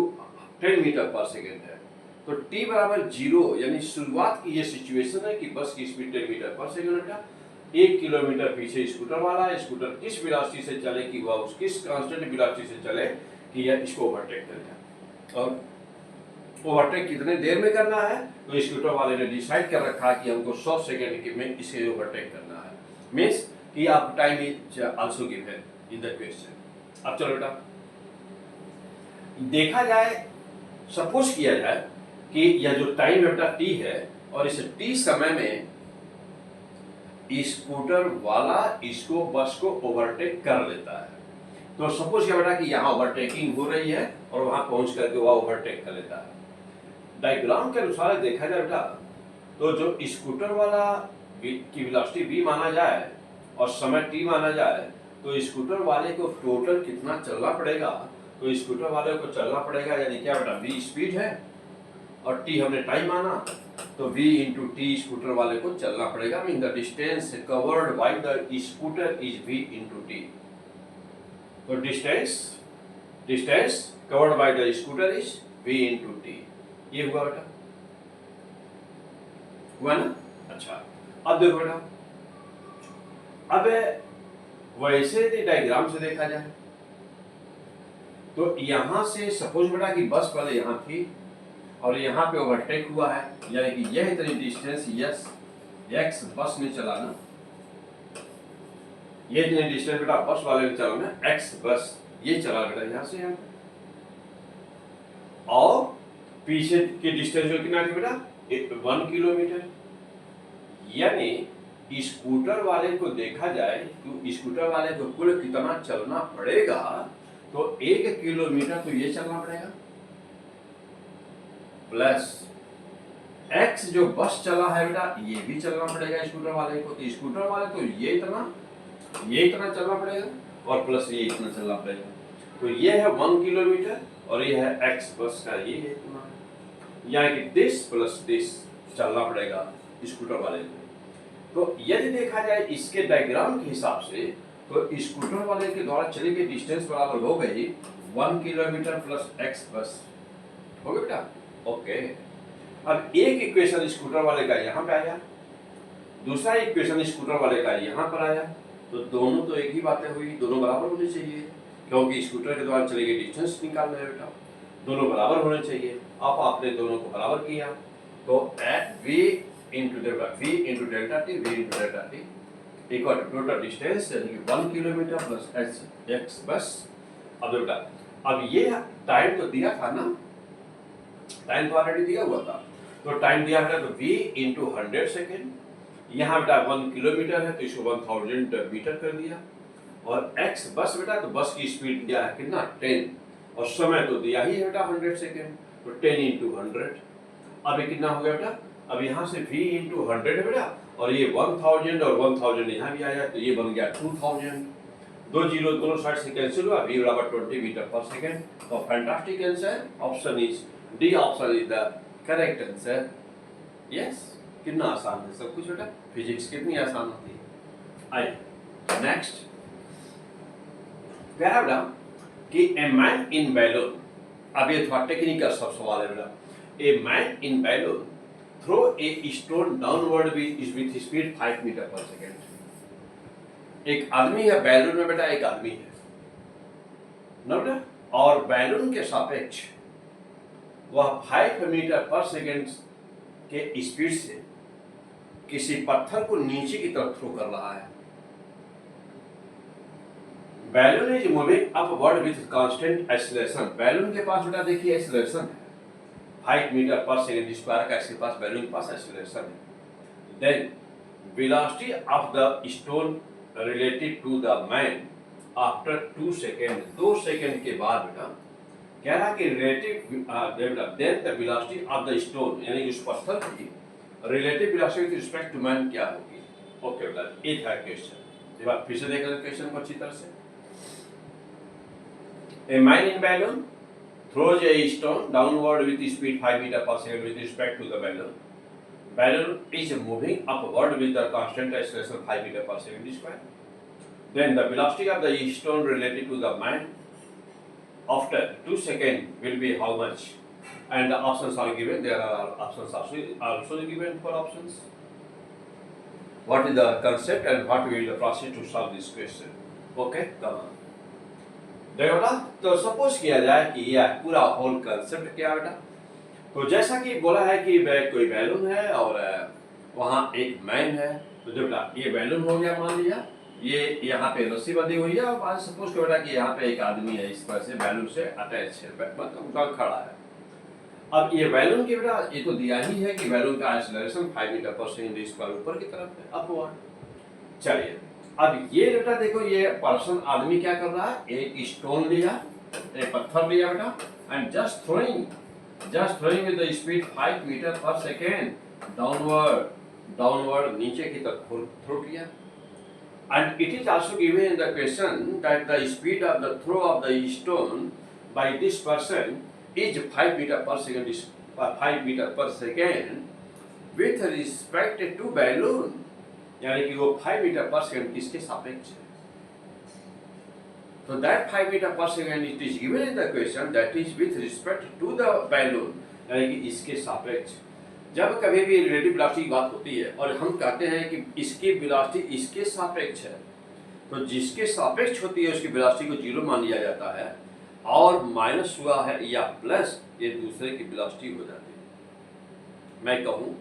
A: 10 metre per second है, तो t बराबर 0, यानी शुरुआत की ये सिचुएशन है कि बस की स्पीड 10 मीटर पर सेकेंड है। 1 किलोमीटर पीछे स्कूटर वाला है, स्कूटर किस वेलोसिटी से चले कि वह उस किस कांस्टेंट वेलोसिटी से चले कि यह इसको ओवरटेक करेगा, और ओवरटेक कितने देर में करना है, तो स्कूटर वाले ने डिसाइड कर रखा है कि हमको 100 सेकेंड में इसे ओवरटेक करना है। मीन्स कि आप time is also given in the question. अब चलो बेटा देखा जाए, सपोज किया जाए कि यह जो टाइम बेटा टी है, और इस टी समय में स्कूटर वाला इसको बस को ओवरटेक कर लेता है। तो सपोज किया बेटा कि यहाँ ओवरटेकिंग हो रही है और वहां पहुंच करके वह ओवरटेक कर लेता है। डायग्राम के अनुसार देखा जाए बेटा, तो जो स्कूटर वाला की वेलोसिटी v माना जाए और समय t माना जाए, तो स्कूटर वाले को टोटल कितना चलना पड़ेगा, तो स्कूटर वाले को चलना पड़ेगा, यानी क्या बेटा v स्पीड है और t हमने टाइम माना, तो v इंटू टी स्कूटर वाले को चलना पड़ेगा। Mean the distance covered by the scooter is v into T. तो distance covered by the scooter is v into T. ये हुआ बेटा, हुआ ना? अच्छा, अब देखो बेटा, अब वैसे यदि डायग्राम से देखा जाए, तो यहां से सपोज बेटा कि बस पहले यहां थी और यहाँ पे ओवरटेक हुआ है, यानी कि यह इतनी डिस्टेंस यस एक्स बस ने चला ना, ये इतनी डिस्टेंस बेटा बस वाले ने चला ना, एक्स बस ये चला बेटा यहाँ से यहाँ, और पीछे की डिस्टेंस जो कितना थी बेटा 1 किलोमीटर। यानी स्कूटर वाले को देखा जाए तो स्कूटर वाले को कुल कितना चलना पड़ेगा, तो 1 किलोमीटर तो ये चलना पड़ेगा, प्लस x जो बस चला है बेटा ये भी चलना पड़ेगा स्कूटर वाले को, तो स्कूटर वाले तो ये इतना चलना पड़ेगा और प्लस ये इतना चलना पड़ेगा, तो ये है 1 किलोमीटर और ये है x बस का ये इतना, यानी कि दिस प्लस दिस चलना पड़ेगा स्कूटर वाले को। तो यदि देखा जाए इसके डायग्राम के हिसाब से, तो स्कूटर वाले के द्वारा चली गई डिस्टेंस बराबर हो गई 1 किलोमीटर प्लस x बस, हो गया बेटा? ओके। अब एक इक्वेशन स्कूटर वाले का यहाँ पे आया, दूसरा इक्वेशन स्कूटर वाले का यहाँ पर आया, तो दोनों तो एक ही बातें हुई, दोनों बराबर होने चाहिए, क्योंकि स्कूटर के द्वारा चली गई डिस्टेंस निकालना है बेटा, दोनों बराबर होने चाहिए। अब आपने दोनों को बराबर किया, तो v into delta T equal to total distance यानी कि 1 किलोमीटर प्लस x बस। अब बेटा अब ये टाइम तो दिया था ना, टाइम तो ऑलरेडी दिया हुआ था, तो टाइम दिया है तो v इंटू 100 सेकेंड, यहाँ बेटा 1 किलोमीटर है तो इसको 1000 मीटर कर दिया, और x बस बेटा तो बस की स्पीड दिया है कितना 10, और समय तो दिया ही है बेटा 100 सेकेंड, तो 10 इंटू 100। अब ये कितना हो गया बेटा, अब यहाँ से v इंटू 100 है बेटा, और ये 1000 और 1000 यहाँ भी आया, तो ये बन गया 2000, दो जीरो दोनों साइड से कैंसिल हुआ, v बराबर 20 मीटर पर सेकेंड। तो fantastic answer, option is D, option is the correct answer. Yes, कितना आसान है सब कुछ बेटा, फिजिक्स कितनी आसान होती है। आइए नेक्स्ट, कह रहा बेटा कि ए मैन इन बैलून, अब ये थोड़ा टेक्निकल सब सवाल है बेटा। A man in balloon throw a stone downward with speed 5 metre per second. एक आदमी है बैलून में बेटा, एक आदमी है ना बेटा, और बैलून के सापेक्ष वह 5 मीटर पर सेकेंड के स्पीड से किसी पत्थर को नीचे की तरफ थ्रो कर रहा है। Balloon is moving upward with constant acceleration. Balloon के पास बेटा देखिए एक्सीलरेशन है 5 मीटर पर सेकेंड स्क्वायर का, इसके पास बैलून के पास एक्सीलरेशन है। Then velocity of the stone related to the man after 2 second, 2 second के बाद बेटा कह रहा कि relative then the velocity of the stone, यानी कि उस पत्थर की relative velocity with respect to man क्या होगी। ओके बेटा, ये था क्वेश्चन। एक बार फिर से देख लें क्वेश्चन को अच्छी तरह से। ए man in balloon throws a stone downward with speed 5 meter per second with respect to the balloon. Balloon is moving upward with the constant acceleration 5 meter per second square. Then the velocity of the stone related to the man after 2 seconds will be how much? And the options are given. There are options also given for options. What is the concept and what will be the process to solve this question? Okay, come on. देखो बेटा, तो suppose किया जाए कि यह पूरा whole concept क्या बेटा, तो जैसा कि बोला है कि कोई बैलून है और वहाँ एक मैन है। तो जो बेटा ये बैलून हो गया, मान लिया ये यहाँ पे रस्सी बंधी हुई है और मान सपोज करो बेटा कि यहाँ पे एक आदमी है, इस तरह से बैलून से अटैच है, मतलब उनका खड़ा है। अब ये बैलून की बेटा ये तो दिया ही है कि बैलून का एक्सेलरेशन 5 मीटर पर सेकंड इस पर ऊपर की तरफ है, अपवर्ड। चलिए अब ये बेटा देखो, ये पर्सन आदमी क्या कर रहा है, एक स्टोन लिया, एक पत्थर लिया बेटा, and just throwing with the speed 5 metre per second downward नीचे की तरफ थ्रो किया। And it is also given in the question that the speed of the throw of the stone by this person is 5 metre per second, 5 metre per second with respect to balloon, यानी कि वो 5 metre per second किसके सापेक्ष है। तो that 5 metre per second it is given in the question that is with respect to the balloon, यानी कि इसके सापेक्ष। जब कभी भी रिलेटिव वेलोसिटी की बात होती है और हम कहते हैं कि इसकी वेलोसिटी इसके सापेक्ष है, तो जिसके सापेक्ष होती है उसकी वेलोसिटी को 0 मान लिया जाता है, और माइनस हुआ है या प्लस ये दूसरे की वेलोसिटी हो जाती है। मैं कहूँ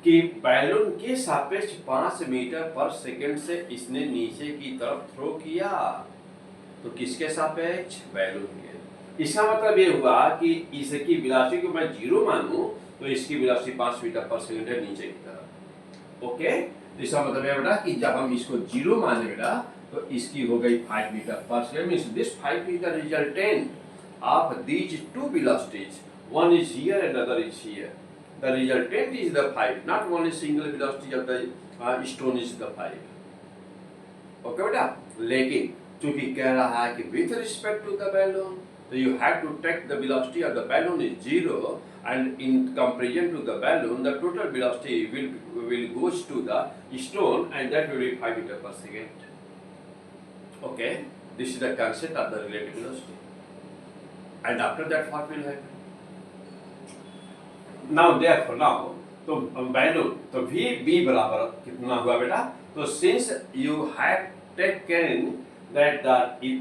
A: कि बैलून के सापेक्ष 5 मीटर पर सेकंड से इसने नीचे की तरफ थ्रो किया, तो किसके सापेक्ष, बैलून के। इसका मतलब ये हुआ कि इसकी वेलोसिटी को मैं 0 मानूं तो इसकी वेलोसिटी 5 मीटर पर सेकंड है नीचे की तरफ। ओके, इसका मतलब है बेटा कि जब हम इसको 0 माने बेटा तो इसकी हो गई 5 metre per second, means this 5 metre resultant of these two velocities, one is here and other is here. The resultant is the 5, not only single velocity of the stone is the 5. Okay बेटा, लेकिन चूंकि कह रहा है कि with respect to the balloon, so you have to take the velocity of the balloon is 0, and in comparison to the balloon, the total velocity will goes to the stone, and that will be 5 meter per second. Okay, this is the concept of the relative velocity. And after that, what will happen? Now therefore now तो balloon तो we B बराबर कितना हुआ बेटा, तो since you have taken that the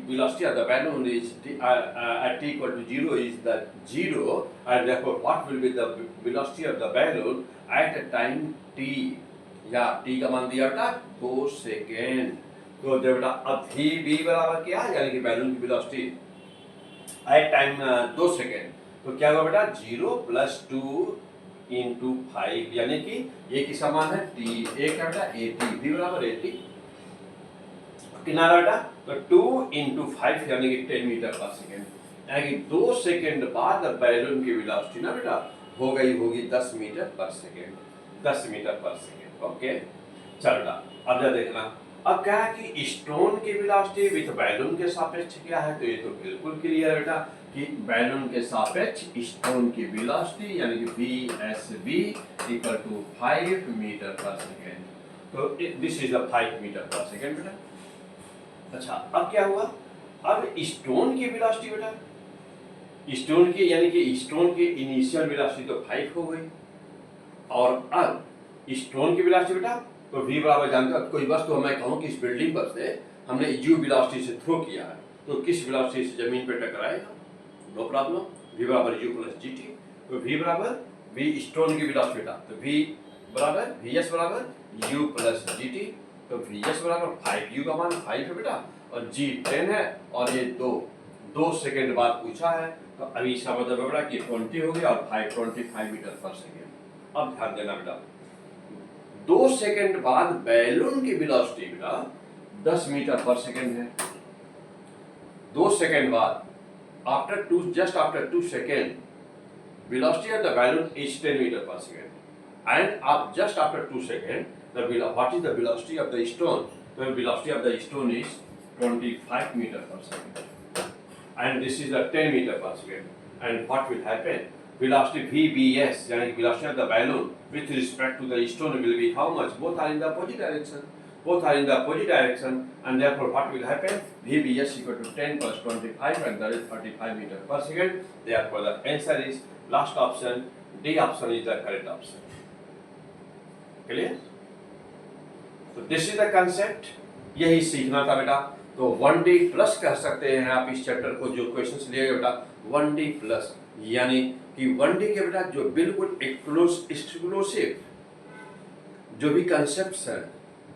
A: velocity of the balloon is at equal to 0 is the 0, and therefore what will be the velocity of the balloon at a time t, या t का मान दिया बेटा 2 second. तो जब बेटा अब we B बराबर क्या, यानी कि बैलून की वेलोसिटी एट टाइम 2 सेकेंड, तो क्या होगा बेटा 0 + 2 × 5, यानी कि ये किसका मान है t, एक क्या बेटा 80, v बराबर 80 किनारा बेटा, तो 2 × 5 यानी कि 10 मीटर पर सेकेंड, यानी कि 2 सेकेंड बाद बैलून की वेलोसिटी ना बेटा होगी 10 metre per second, 10 metre per second. Okay, चल बेटा अब जरा देखना, अब क्या है कि स्टोन की वेलोसिटी विद बैलून के सापेक्ष क्या है, तो ये तो बिल्कुल क्लियर है बेटा कि बैलून के सापेक्ष स्टोन की वेलोसिटी यानी कि VSB = 5 मीटर पर सेकेंड, तो this is the 5 metre per second बेटा। अच्छा अब क्या हुआ, अब स्टोन की वेलोसिटी बेटा, स्टोन की यानी कि स्टोन की इनिशियल वेलोसिटी तो 5 हो गई, और अब स्टोन की वेलोसिटी बेटा तो v बराबर जानते हो, कोई वस्तु मैं कहूँ कि इस बिल्डिंग पर से हमने u वेलोसिटी से थ्रो किया है, तो किस वेलोसिटी से जमीन पे टकराएगा, नो प्रॉब्लम, v बराबर u + gt, तो v बराबर v स्टोन की वेलोसिटी बेटा, तो v बराबर vs बराबर u + gt, तो vs बराबर 5u का मान 5 है बेटा, और g 10 है, और ये 2 सेकेंड बाद पूछा है, तो अभी इसका मतलब है बेटा कि 20 हो गया और 25 मीटर पर सेकेंड। अब ध्यान देना बेटा, 2 सेकेंड बाद बैलून की वेलोसिटी बेटा 10 मीटर पर सेकेंड है, 2 सेकेंड बाद, just after 2 seconds, velocity of the balloon is 10 meter per second. And just after 2 seconds, what is the velocity of the stone? The velocity of the stone is 25 meter per second. And this is the 10 meter per second. And what will happen? Velocity VBS, yani velocity of the balloon with respect to the stone will be how much? Both are in the opposite direction. Both are in the opposite direction, and therefore what will happen? VBS equal to 10 plus 25, and that is 35 meter per second. Therefore the answer is last option, D option is the correct option. Clear? So this is the concept. यही सीखना था बेटा. तो 1D plus कह सकते हैं आप इस चैप्टर को, जो क्वेश्चंस लिए बेटा 1D प्लस, यानी कि 1D के बेटा जो बिल्कुल एक्सक्लूसिव जो भी कंसेप्ट्स हैं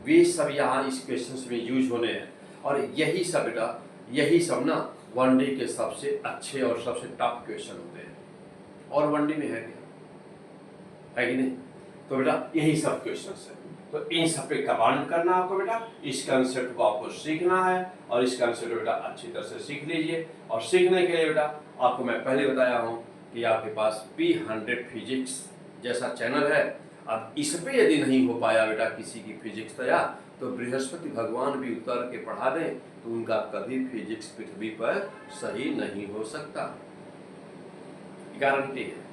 A: वे सब यहाँ इस क्वेश्चंस में यूज होने हैं. और यही सब बेटा, यही सब ना 1D के सबसे अच्छे और सबसे टफ क्वेश्चन होते हैं. और 1D में है क्या, है कि नहीं? तो बेटा यही सब क्वेश्चंस हैं. तो इन सब पे कमांड करना आपको बेटा, इस कंसेप्ट को आपको सीखना है, और इस कंसेप्ट को बेटा अच्छी तरह से सीख लीजिए. और सीखने के लिए बेटा आपको मैं पहले बताया हूँ कि आपके पास P100 फिजिक्स जैसा चैनल है. अब इस पे यदि नहीं हो पाया बेटा किसी की फिजिक्स तैयार, तो बृहस्पति भगवान भी उतर के पढ़ा दें तो उनका कभी फिजिक्स पृथ्वी पर सही नहीं हो सकता, गारंटी है.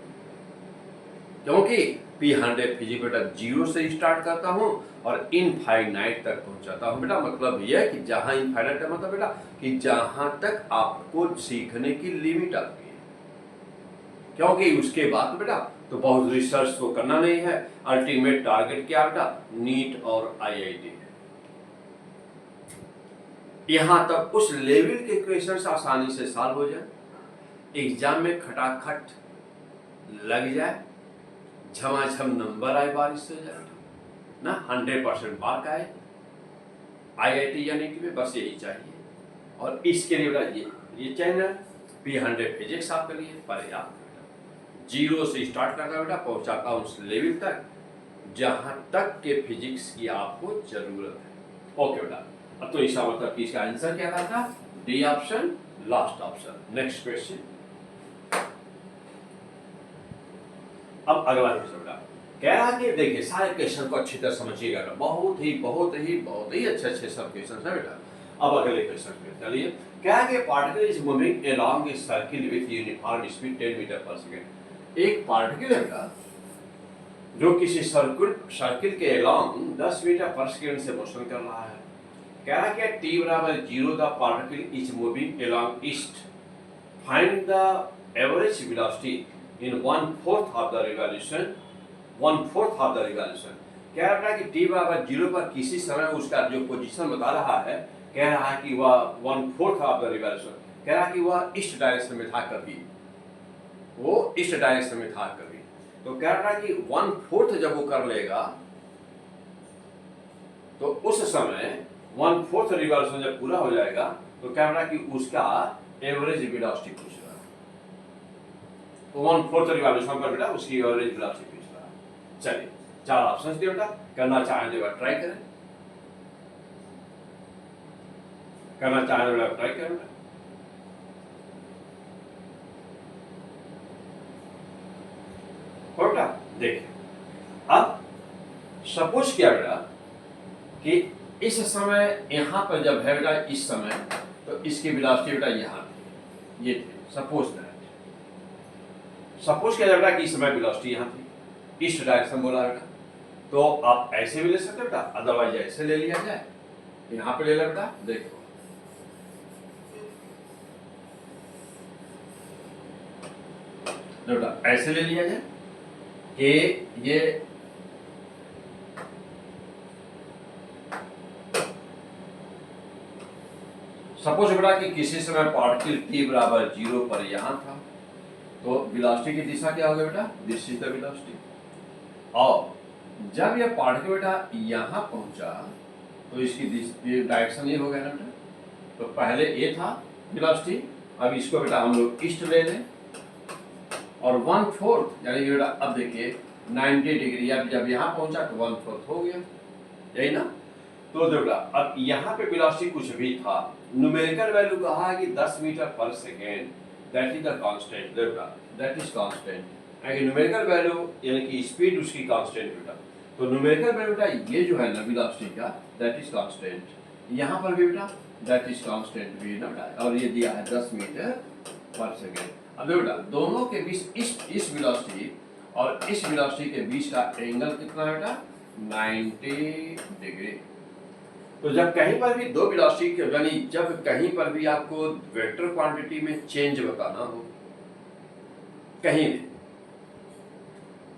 A: क्योंकि P100 फिजिक्स बेटा 0 से स्टार्ट करता हूँ और इनफाइनाइट तक पहुंचाता हूँ बेटा. मतलब यह है कि जहां इनफाइनाइट मतलब बेटा कि जहां तक आपको सीखने की लिमिट आती है, क्योंकि उसके बाद बेटा तो बहुत रिसर्च तो करना नहीं है. अल्टीमेट टारगेट क्या बेटा, नीट और IIT है. यहां तक उस लेवल के क्वेश्चंस आसानी से सॉल्व हो जाए, एग्जाम में खटाखट लग जाए, झमाझम नंबर आए, बारिश से जाए ना, 100% मार्क आए IIT या नीट में, बस यही चाहिए. और इसके लिए बेटा ये चैनल P100 फिजिक्स आपके लिए पर्याप्त. 0 से स्टार्ट करता बेटा, पहुंचाता हूं उस लेवल तक जहां तक के फिजिक्स की आपको जरूरत है. ओके बेटा, अब तो इसका मतलब कि इसका आंसर क्या था? D option, last option. Next question. अब अगला क्वेश्चन बेटा कह रहा कि देखिए सारे क्वेश्चन को अच्छी तरह समझिएगा, बहुत ही अच्छे सब क्वेश्चन है बेटा. अब अगले क्वेश्चन पे चलिए. क्या कि particle is moving along a circle with uniform speed 10 metre per second. एक पार्टिकल है बेटा जो किसी सर्किल के अलोंग 10 मीटर पर सेकंड से मोशन कर रहा है. कह रहा कि t बराबर 0 the particle is moving along east. Find the average velocity in 1/4 of the revolution. 1/4 of the revolution. कह रहा है कि t बराबर 0 पर किसी समय उसका जो पोजीशन बता रहा है, कह रहा है कि वह 1/4 ऑफ द रिवॉल्यूशन, कह रहा है कि वह ईस्ट डायरेक्शन में था कभी, वो ईस्ट डायरेक्शन में था कभी. तो कह रहा है कि 1/4 जब वो कर लेगा तो उस समय 1/4 रिवॉल्यूशन जब पूरा हो जाएगा तो कह रहा है कि उसका एवरेज वेलोसिटी पूछ रहा है. तो 1/4 रिवॉल्यूशन पर बेटा उसकी एवरेज वेलोसिटी पूछ रहा है. चलिए 4 ऑप्शंस दिए बेटा, करना चाहें तो ट्राई करें, करना चाहें तो ट्राई करें. बेटा देखिए, अब सपोज किया बेटा कि इस समय यहां पर जब है बेटा, इस समय तो इसकी वेलोसिटी बेटा यहां थी, ये थी. सपोज किया बेटा कि इस समय वेलोसिटी यहां थी, ईस्ट डायरेक्शन बोला बेटा. तो आप ऐसे भी ले सकते बेटा, अदरवाइज ऐसे ले लिया जाए, यहां पे ले ले बेटा. देखो बेटा ऐसे ले लिया जाए कि ये सपोज बेटा कि किसी समय पार्टिकल t बराबर 0 पर यहाँ था, तो वेलोसिटी की दिशा क्या होगी बेटा, दिस इज द वेलोसिटी. और जब यह पार्टिकल बेटा यहाँ पहुंचा तो इसकी डायरेक्शन ये हो गया ना बेटा. तो पहले ये था वेलोसिटी, अब इसको बेटा हम लोग ईस्ट ले लें, और 1/4 यानी कि बेटा अब देखिए 90 डिग्री, अब जब यहाँ पहुंचा तो 1/4 हो गया, यही ना. तो देखो अब यहाँ पे वेलोसिटी कुछ भी था, न्यूमेरिकल वैल्यू कहा कि 10 metre per second, that is the constant, देखो that is constant, numerical value यानी कि स्पीड उसकी कांस्टेंट बेटा। तो न्यूमेरिकल वैल्यू बेटा ये जो है ना वेलोसिटी का दैट इज कांस्टेंट, यहाँ पर भी बेटा दैट इज कांस्टेंट भी ना बेटा, और ये दिया है 10 मीटर पर सेकेंड। अब देखो बेटा दोनों के बीच इस वेलोसिटी और इस वेलोसिटी के बीच का एंगल कितना है बेटा, 90 डिग्री। तो जब कहीं पर भी दो वेलोसिटी के यानी जब कहीं पर भी आपको वेक्टर क्वांटिटी में चेंज बताना हो कहीं भी,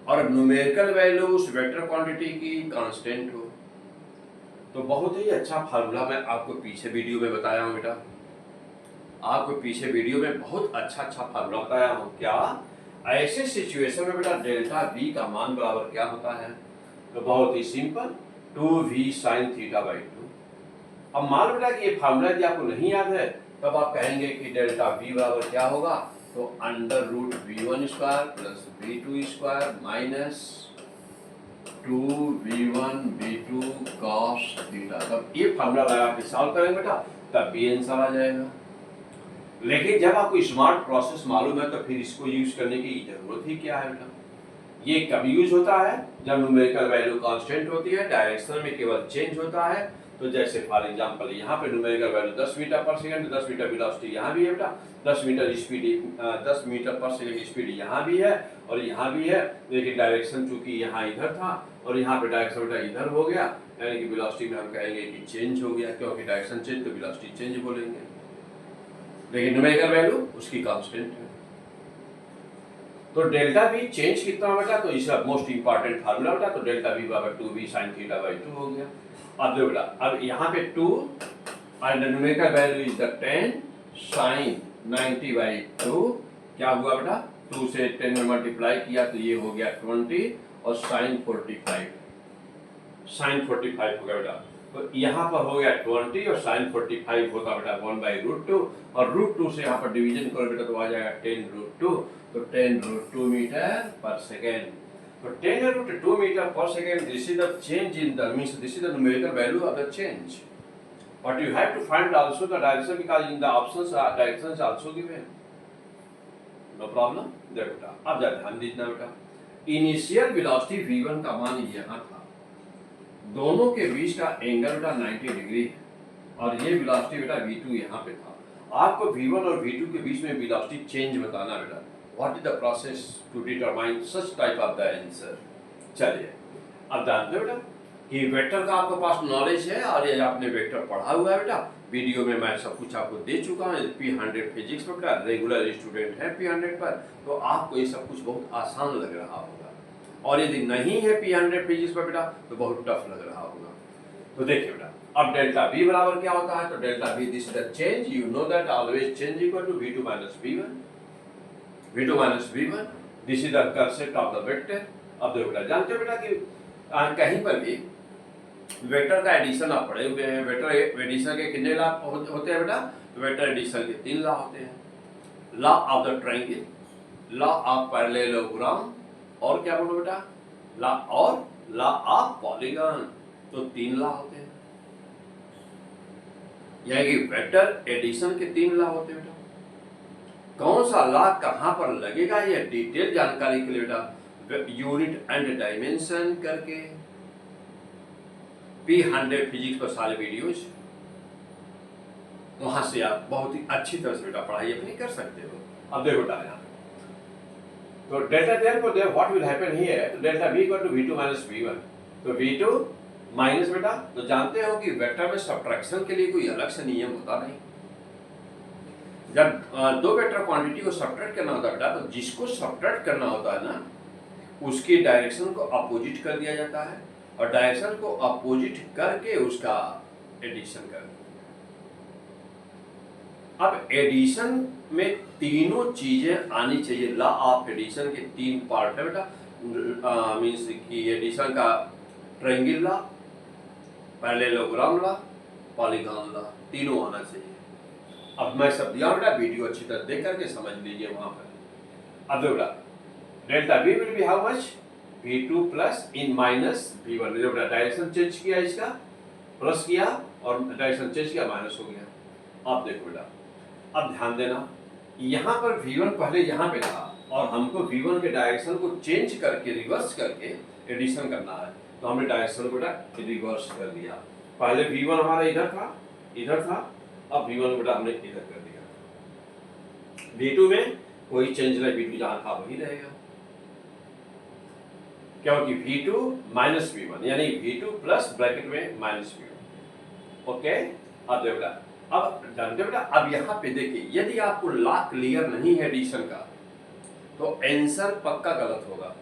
A: और न्यूमेरिकल वैल्यू उस वेक्टर क्वांटिटी की कांस्टेंट हो, तो बहुत ही अच्छा फार्मूला मैं आपको पीछे वीडियो में बताया हूं बेटा, आपको पीछे वीडियो में बहुत अच्छा फार्मूला बताया हूं। क्या ऐसे सिचुएशन में बेटा डेल्टा V का मान बराबर क्या होता है, तो बहुत ही सिंपल 2v sin θ/2। अब मान बेटा कि ये फार्मूला यदि आपको नहीं याद है तब आप कहेंगे कि डेल्टा V बराबर क्या होगा, तो √v1² plus v2² minus 2v1 v2 cos theta. तब ये फार्मूला लगा के सॉल्व करेंगे बेटा तब भी आंसर आ जाएगा। लेकिन जब आपको स्मार्ट प्रोसेस मालूम है तो फिर इसको यूज करने की जरूरत ही क्या है बेटा। ये कब यूज होता है, जब न्यूमेरिकल वैल्यू कांस्टेंट होती है, डायरेक्शन में केवल चेंज होता है। तो जैसे फॉर एग्जांपल यहाँ पे numerical value 10 metre per second, 10 metre velocity यहाँ भी है बेटा, 10 metre speed 10 metre per second speed यहाँ भी है और यहाँ भी है, लेकिन डायरेक्शन चूंकि यहाँ इधर था और यहाँ पे डायरेक्शन बेटा इधर हो गया, यानी कि वेलोसिटी में हम कहेंगे कि चेंज हो गया, क्योंकि डायरेक्शन चेंज तो वेलोसिटी चेंज बोलेंगे, लेकिन न्यूमेरिकल वैल्यू उसकी कांस्टेंट है। तो डेल्टा V चेंज कितना बेटा, तो इसका मोस्ट इंपॉर्टेंट फार्मूला बेटा, तो डेल्टा V बराबर 2v sin θ/2 हो गया। अब देखो बेटा अब यहाँ पे 2 और numerical value is the 10 sin 90/2, क्या हुआ बेटा 2 से 10 में मल्टीप्लाई किया तो ये हो गया 20 और sin 45 हो गया बेटा। तो यहाँ पर हो गया 20 और sin 45 होता बेटा 1/√2 और √2 से यहाँ पर डिवीजन करो बेटा तो आ जाएगा 10√2, तो 10√2 मीटर पर सेकेंड। तो 10√2 metre per second, this is the change in the means this is the numerical value of the change, but you have to find also the direction because in the options directions also given, no problem. देखो बेटा अब जरा ध्यान दीजिए बेटा, initial velocity v1 का मान यहाँ था, दोनों के बीच का एंगल बेटा 90 डिग्री है और ये वेलोसिटी बेटा v2 यहाँ पे था। आपको v1 और v2 के बीच में वेलोसिटी चेंज बताना बेटा, what is the process to determine such type of the answer. चलिए अब जानते हो बेटा कि वेक्टर का आपके पास नॉलेज है और ये आपने वेक्टर पढ़ा हुआ है बेटा, वीडियो में मैं सब कुछ आपको दे चुका हूँ। P100 फिजिक्स में बेटा रेगुलर स्टूडेंट है P100 पर, तो आपको ये सब कुछ बहुत आसान लग रहा होगा, और यदि नहीं है P100 फिजिक्स पर बेटा तो बहुत टफ लग रहा होगा। तो देखिए बेटा अब डेल्टा V बराबर क्या होता है, तो delta V this is the change, you know that always change equal to V2 minus V1, V2 minus V1, this is the concept of the vector. अब देखो बेटा जानते हो बेटा कि कहीं पर भी वेक्टर का एडिशन आप पढ़े हुए हैं, वेक्टर एडिशन के कितने लॉ होते हैं बेटा, तो वेक्टर एडिशन के 3 लॉ होते हैं, law of the triangle, law of parallelogram और क्या बोलो बेटा लॉ ऑफ पॉलीगॉन, तो 3 लॉ होते हैं, यानी कि वेक्टर एडिशन के 3 लॉ होते हैं बेटा। कौन सा लॉ कहां पर लगेगा ये डिटेल जानकारी के लिए बेटा यूनिट एंड डायमेंशन करके P100 फिजिक्स पर सारे वीडियोज, वहां से आप बहुत ही अच्छी तरह से बेटा पढ़ाई अपनी कर सकते हो। अब देखो बेटा यहाँ तो delta therefore what will happen here, तो delta V equal to V2 minus V1, तो V2 माइनस बेटा तो जानते हो कि वेक्टर में सब्ट्रैक्शन के लिए कोई अलग से नियम होता नहीं। जब दो वेक्टर क्वांटिटी को सब्ट्रैक्ट करना होता है बेटा, तो जिसको सब्ट्रैक्ट करना होता है ना उसकी डायरेक्शन को अपोजिट कर दिया जाता है और डायरेक्शन को अपोजिट करके उसका एडिशन कर। अब एडिशन में तीनों चीजें आनी चाहिए, लॉ ऑफ एडिशन के 3 पार्ट है बेटा, मींस कि एडिशन का triangle law, parallelogram law, polygon law, तीनों आना चाहिए। अब मैं सब दिया बेटा, वीडियो अच्छी तरह देख करके समझ लीजिए वहां पर। अब देखो बेटा delta V will be how much, V2 plus in minus V1, बेटा डायरेक्शन चेंज किया इसका, प्लस किया और डायरेक्शन चेंज किया, माइनस हो गया। अब देखो बेटा, अब ध्यान देना, यहाँ पर V1 पहले यहाँ पे था और हमको V1 के डायरेक्शन को चेंज करके रिवर्स करके एडिशन करना है, तो हमने डायरेक्शन को बेटा रिवर्स कर दिया। पहले V1 हमारा इधर था, अब V1 बेटा हमने इधर कर दिया। V2 में कोई चेंज नहीं, V2 जहां था वही रहेगा, क्योंकि V2 माइनस V1 यानी V2 प्लस ब्रैकेट में माइनस V1। ओके, अब देखो बेटा, अब जानते बेटा, अब यहाँ पे देखिए, यदि आपको लॉ क्लियर नहीं है एडिशन का तो आंसर पक्का गलत होगा।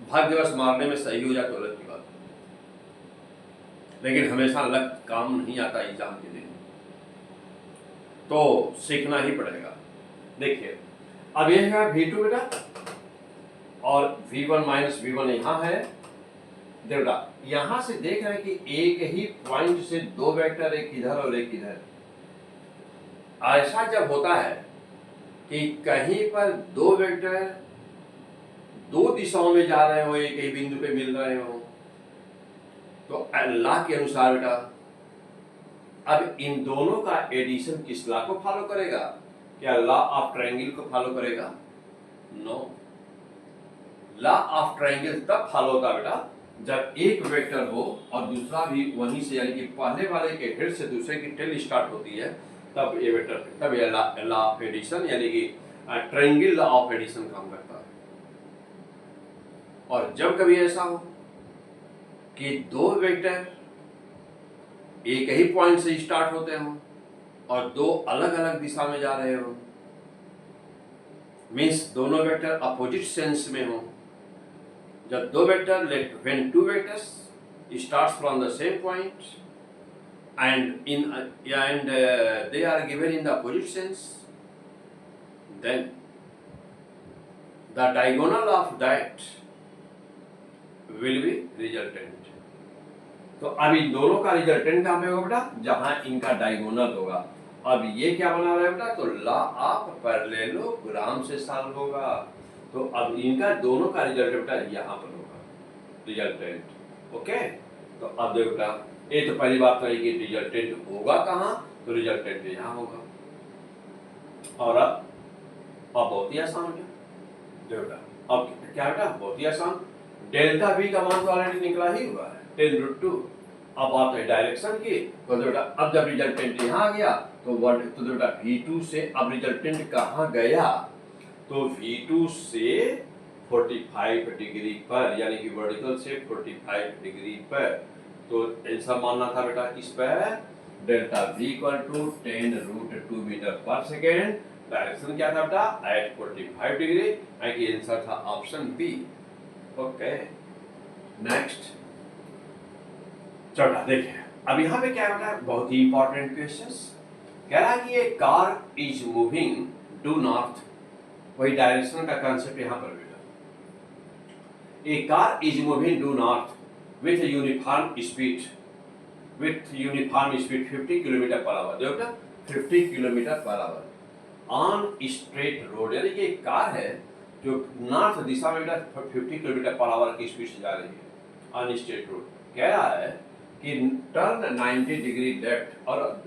A: भाग्यवश मारने में सही हो जाए तो गलत की बात, लेकिन हमेशा लक काम नहीं आता एग्जाम के दिन, तो सीखना ही पड़ेगा। देखिए, अब ये है V2 बेटा और V1 माइनस V1 यहाँ है। देखो यहां से देख रहे हैं कि एक ही पॉइंट से दो वेक्टर, एक इधर और एक इधर। ऐसा जब होता है कि कहीं पर दो वेक्टर दो दिशाओं में जा रहे हो, एक ही बिंदु पे मिल रहे हो, तो लॉ के अनुसार बेटा अब इन दोनों का एडिशन किस लॉ को फॉलो करेगा? क्या लॉ ऑफ ट्रायंगल को फॉलो करेगा? नो, लॉ ऑफ ट्रायंगल तब फॉलो होता बेटा जब एक वेक्टर हो और दूसरा भी वहीं से, यानी कि पहले वाले के हेड से दूसरे की टेल स्टार्ट होती है, तब ये वेक्टर, तब ये लॉ ऑफ एडिशन यानी कि ट्रायंगल लॉ ऑफ एडिशन काम करता है। और जब कभी ऐसा हो कि दो वेक्टर एक ही पॉइंट से स्टार्ट होते हो और दो अलग अलग दिशा में जा रहे हो, मीन्स दोनों वेक्टर अपोजिट सेंस में हो, जब दो vector, when two vectors starts from the same point and they are given in the opposite sense, then the diagonal of that will be resultant। तो अब इन दोनों का रिजल्टेंट कहाँ पे होगा बेटा? जहां इनका डायगोनल होगा। अब ये क्या बना रहा है बेटा? तो लॉ ऑफ पैरेललोग्राम से सॉल्व होगा। तो अब इनका दोनों का रिजल्ट बेटा यहाँ पर होगा, रिजल्टेंट। ओके, तो अब देखो बेटा, ये तो पहली बात रही कि रिजल्टेंट होगा कहाँ, तो रिजल्टेंट यहाँ होगा। और अब बहुत ही आसान हो गया। देखो बेटा, अब क्या बेटा? बहुत ही आसान, डेल्टा V का मान तो ऑलरेडी निकला ही हुआ है, 10√2। अब बात है डायरेक्शन की, तो बेटा अब जब रिजल्टेंट यहाँ आ गया तो बेटा V2 से अब रिजल्टेंट कहाँ गया? तो V2 से 45 डिग्री पर, यानी कि वर्टिकल से 45 डिग्री पर। तो ऐसा मानना था बेटा इस पर delta V equal to 10√2 metre per second. Direction क्या था बेटा? एट 45 डिग्री, यानी कि आंसर था ऑप्शन बी। ओके, नेक्स्ट चौथा देखिए, अब यहाँ पे क्या बेटा? बहुत ही इंपॉर्टेंट क्वेश्चंस कह रहा है कि ये car is moving due north, वही डायरेक्शन का कांसेप्ट यहाँ पर बेटा। A car is moving due north with uniform speed, 50 kilometre per hour. देखो बेटा 50 kilometre per hour on straight road, यानी कि एक कार है जो नॉर्थ दिशा में बेटा 50 किलोमीटर पर आवर की स्पीड से जा रही है ऑन स्ट्रेट रोड। कह रहा है कि टर्न 90 डिग्री लेफ्ट, और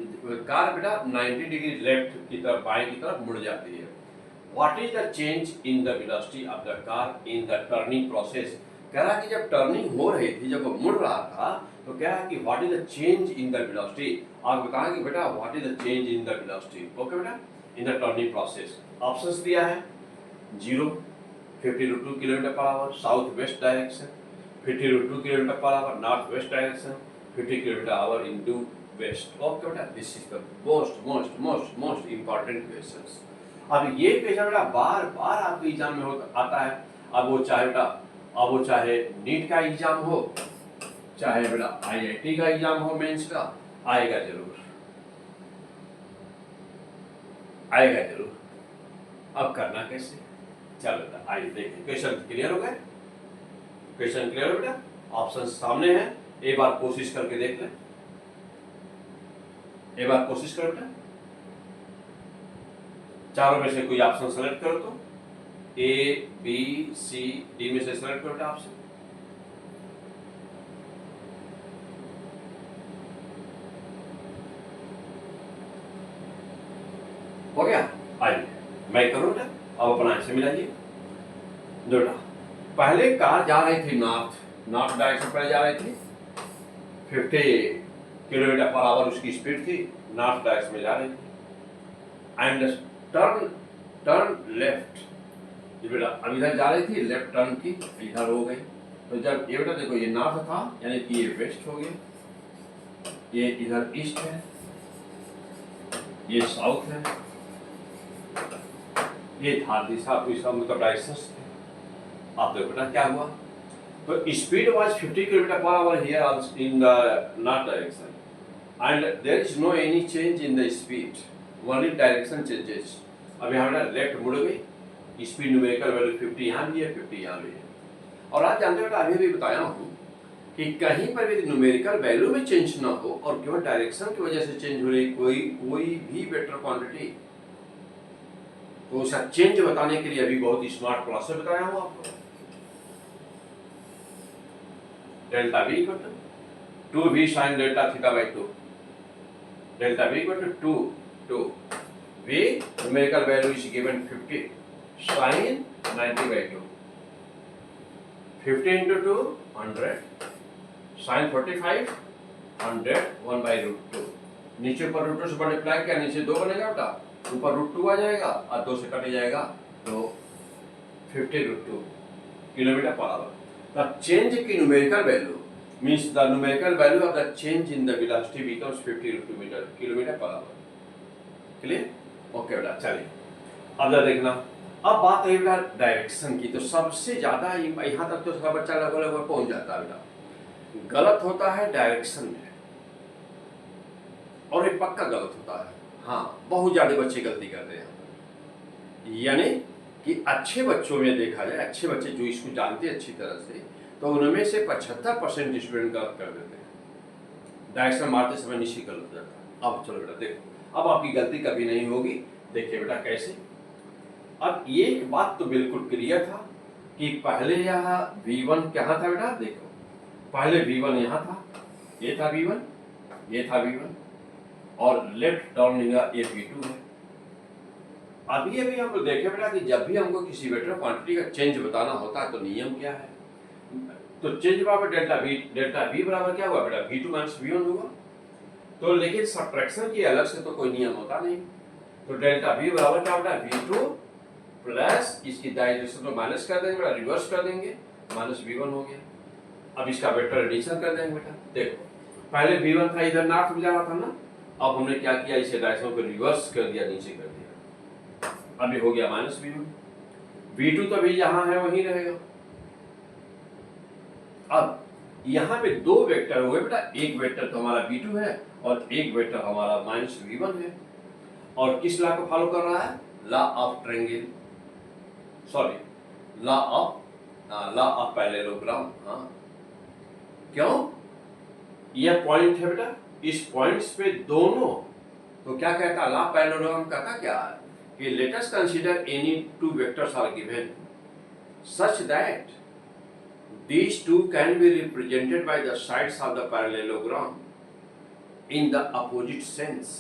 A: कार बेटा 90 डिग्री लेफ्ट की तरफ, बाएं की तरफ मुड़ जाती है। What is the change in the velocity of the car in the turning process? कह रहा है कि जब टर्निंग हो रही थी, जब वो मुड़ रहा था, तो कह रहा है कि what is the change in the velocity. आप बताएंगे बेटा what is the change in the velocity. Okay बेटा, in the turning process options दिया है 0, 50√2 kilometre per hour south west direction, 50√2 kilometre per hour north west direction, 50 kilometre hour in due west. Okay बेटा, this is the most important questions. अब ये question बेटा बार बार आपके exam में आता है। अब वो चाहे नीट का एग्जाम हो, चाहे बेटा IIT का एग्जाम हो, मेंस का, आएगा जरूर। अब करना कैसे? चलो बेटा आइए देखें। क्वेश्चन क्लियर हो गए? क्वेश्चन क्लियर हो बेटा? ऑप्शन सामने है, एक बार कोशिश करके देख लें। एक बार कोशिश करो बेटा, चारों में से कोई ऑप्शन सेलेक्ट करो, तो A, B, C, D में से सेलेक्ट करो बेटा ऑप्शन। हो गया। आइए मैं करूँगा, अब अपना ऐसे मिलाइए। बेटा पहले कार जा रही थी नॉर्थ डायरेक्शन पर जा रही थी, 50 किलोमीटर पर आवर उसकी स्पीड थी, नॉर्थ डायरेक्शन में जा रही थी। एंड टर्न लेफ्ट, ये बेटा अब इधर जा रही थी, लेफ्ट टर्न की, इधर हो गई। तो जब ये बेटा देखो ये नॉर्थ था, यानी कि ये वेस्ट हो गया, ये इधर ईस्ट है, ये साउथ है, ये था दिशा, इसका मतलब डायरेक्शन थे। आप देखो बेटा क्या हुआ, तो speed was 50 kilometre per hour here in the north direction and there is no any change in the speed, only direction changes. अब यहाँ बेटा लेफ्ट मुड़ गई, स्पीड न्यूमेरिकल वैल्यू 50 यहाँ भी है, 50 यहाँ भी है। और आज जानते बेटा अभी भी बताया हूँ कि कहीं पर भी न्यूमेरिकल वैल्यू में चेंज ना हो और केवल डायरेक्शन की वजह से चेंज हो रही कोई भी वेक्टर क्वांटिटी, तो उसका चेंज बताने के लिए अभी बहुत स्मार्ट प्रोसेस बताया हूँ आपको। Delta v equal to 2v sin delta theta by 2, delta v equal to 2 v numerical value is given 50 sin 90 by 2, 50 into 2 100 sin 45 100 1 by root 2, नीचे पर रूट 2 से मल्टीप्लाई किया, नीचे 2 बनेगा बेटा, ऊपर रूट 2 आ जाएगा और 2 से कट जाएगा, तो 50 root 2 kilometre per hour. The change in numerical value means the numerical value of the change in the velocity becomes 50 kilometer per hour. Clear? Okay बेटा, चलिए अब जरा देखना, अब बात रही बेटा डायरेक्शन की। तो सबसे ज्यादा यहाँ तक तो सबका बच्चा लगभग पहुंच जाता है बेटा, गलत होता है डायरेक्शन में, और ये पक्का गलत होता है। हाँ, बहुत ज्यादा बच्चे गलती करते हैं, यानी कि अच्छे बच्चों में देखा जाए, अच्छे बच्चे जो इसको जानते हैं अच्छी तरह से, तो उनमें से 75% स्टूडेंट गलत कर देते हैं, डायरेक्शन मारते समय निश्चित गलत हो जाता है। अब चलो बेटा देखो, अब आपकी गलती कभी नहीं होगी। देखिए बेटा कैसे, अब एक बात तो बिल्कुल क्लियर था कि पहले यहाँ V1 कहाँ था बेटा, देखो पहले V1 यहाँ था, ये था V1, ये था V1, और लेफ्ट टर्न लिया ये V2 है। अभी हम लोग देखे बेटा कि जब भी हमको किसी वेक्टर क्वांटिटी का चेंज बताना होता है तो नियम क्या है, तो चेंज बराबर डेल्टा v बराबर क्या हुआ बेटा, v2 माइनस v1 हुआ। तो लेकिन सब्ट्रैक्शन की अलग से तो कोई नियम होता नहीं, तो डेल्टा v बराबर क्या बेटा, v2 प्लस इसकी डायरेक्शन तो माइनस कर देंगे बेटा, रिवर्स कर देंगे, माइनस v1 हो गया। अब इसका वेक्टर एडिशन कर देंगे बेटा। देखो पहले v1 था, इधर नॉर्थ में जा रहा था ना, अब हमने क्या किया, इसे डायरेक्शन को रिवर्स कर दिया, नीचे कर दिया, अभी हो गया माइनस v1, v2 तो भी जहां है वहीं रहेगा। अब यहाँ पे दो वेक्टर हो गए बेटा, एक वेक्टर तो हमारा v2 है और एक वेक्टर हमारा माइनस v1 है, और किस लॉ को फॉलो कर रहा है, law of triangle, sorry law of parallelogram. हाँ, क्यों, यह पॉइंट है बेटा, इस पॉइंट्स पे दोनों, तो क्या कहता लॉ ऑफ पैरेललोग्राम, कहता क्या है कि let us consider any two vectors are given such that these two can be represented by the sides of the parallelogram in the opposite sense.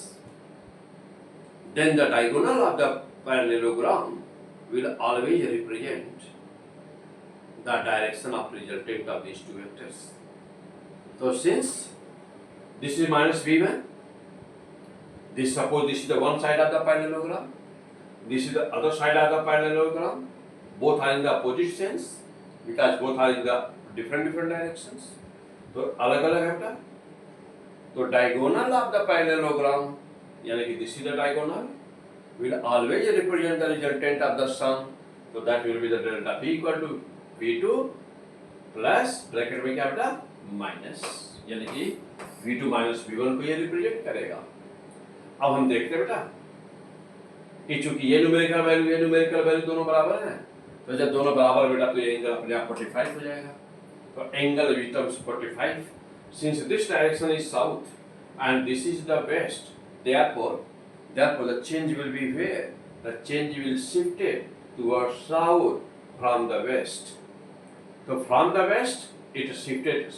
A: Then the diagonal of the parallelogram will always represent the direction of resultant of these two vectors. So since this is minus v1, suppose this is the one side of the parallelogram, this is the other side of the parallelogram, both are in the opposite sense because both are in the different directions, तो अलग अलग है बेटा। तो diagonal of the parallelogram, यानी कि this is the diagonal, will always represent the resultant of the sum, so that will be the delta p equal to v2 plus bracket में क्या बेटा, माइनस, यानी कि v2 माइनस v1 को ये represent करेगा। अब हम देखते हैं बेटा कि चूंकि ये न्यूमेरिकल वैल्यू दोनों बराबर हैं, तो जब दोनों बराबर बेटा तो ये एंगल अपने आप 45 हो जाएगा। तो angle becomes 45, since this direction is south and this is the west, therefore the change will be where, the change will shift towards south from the west. So from the west it shifted,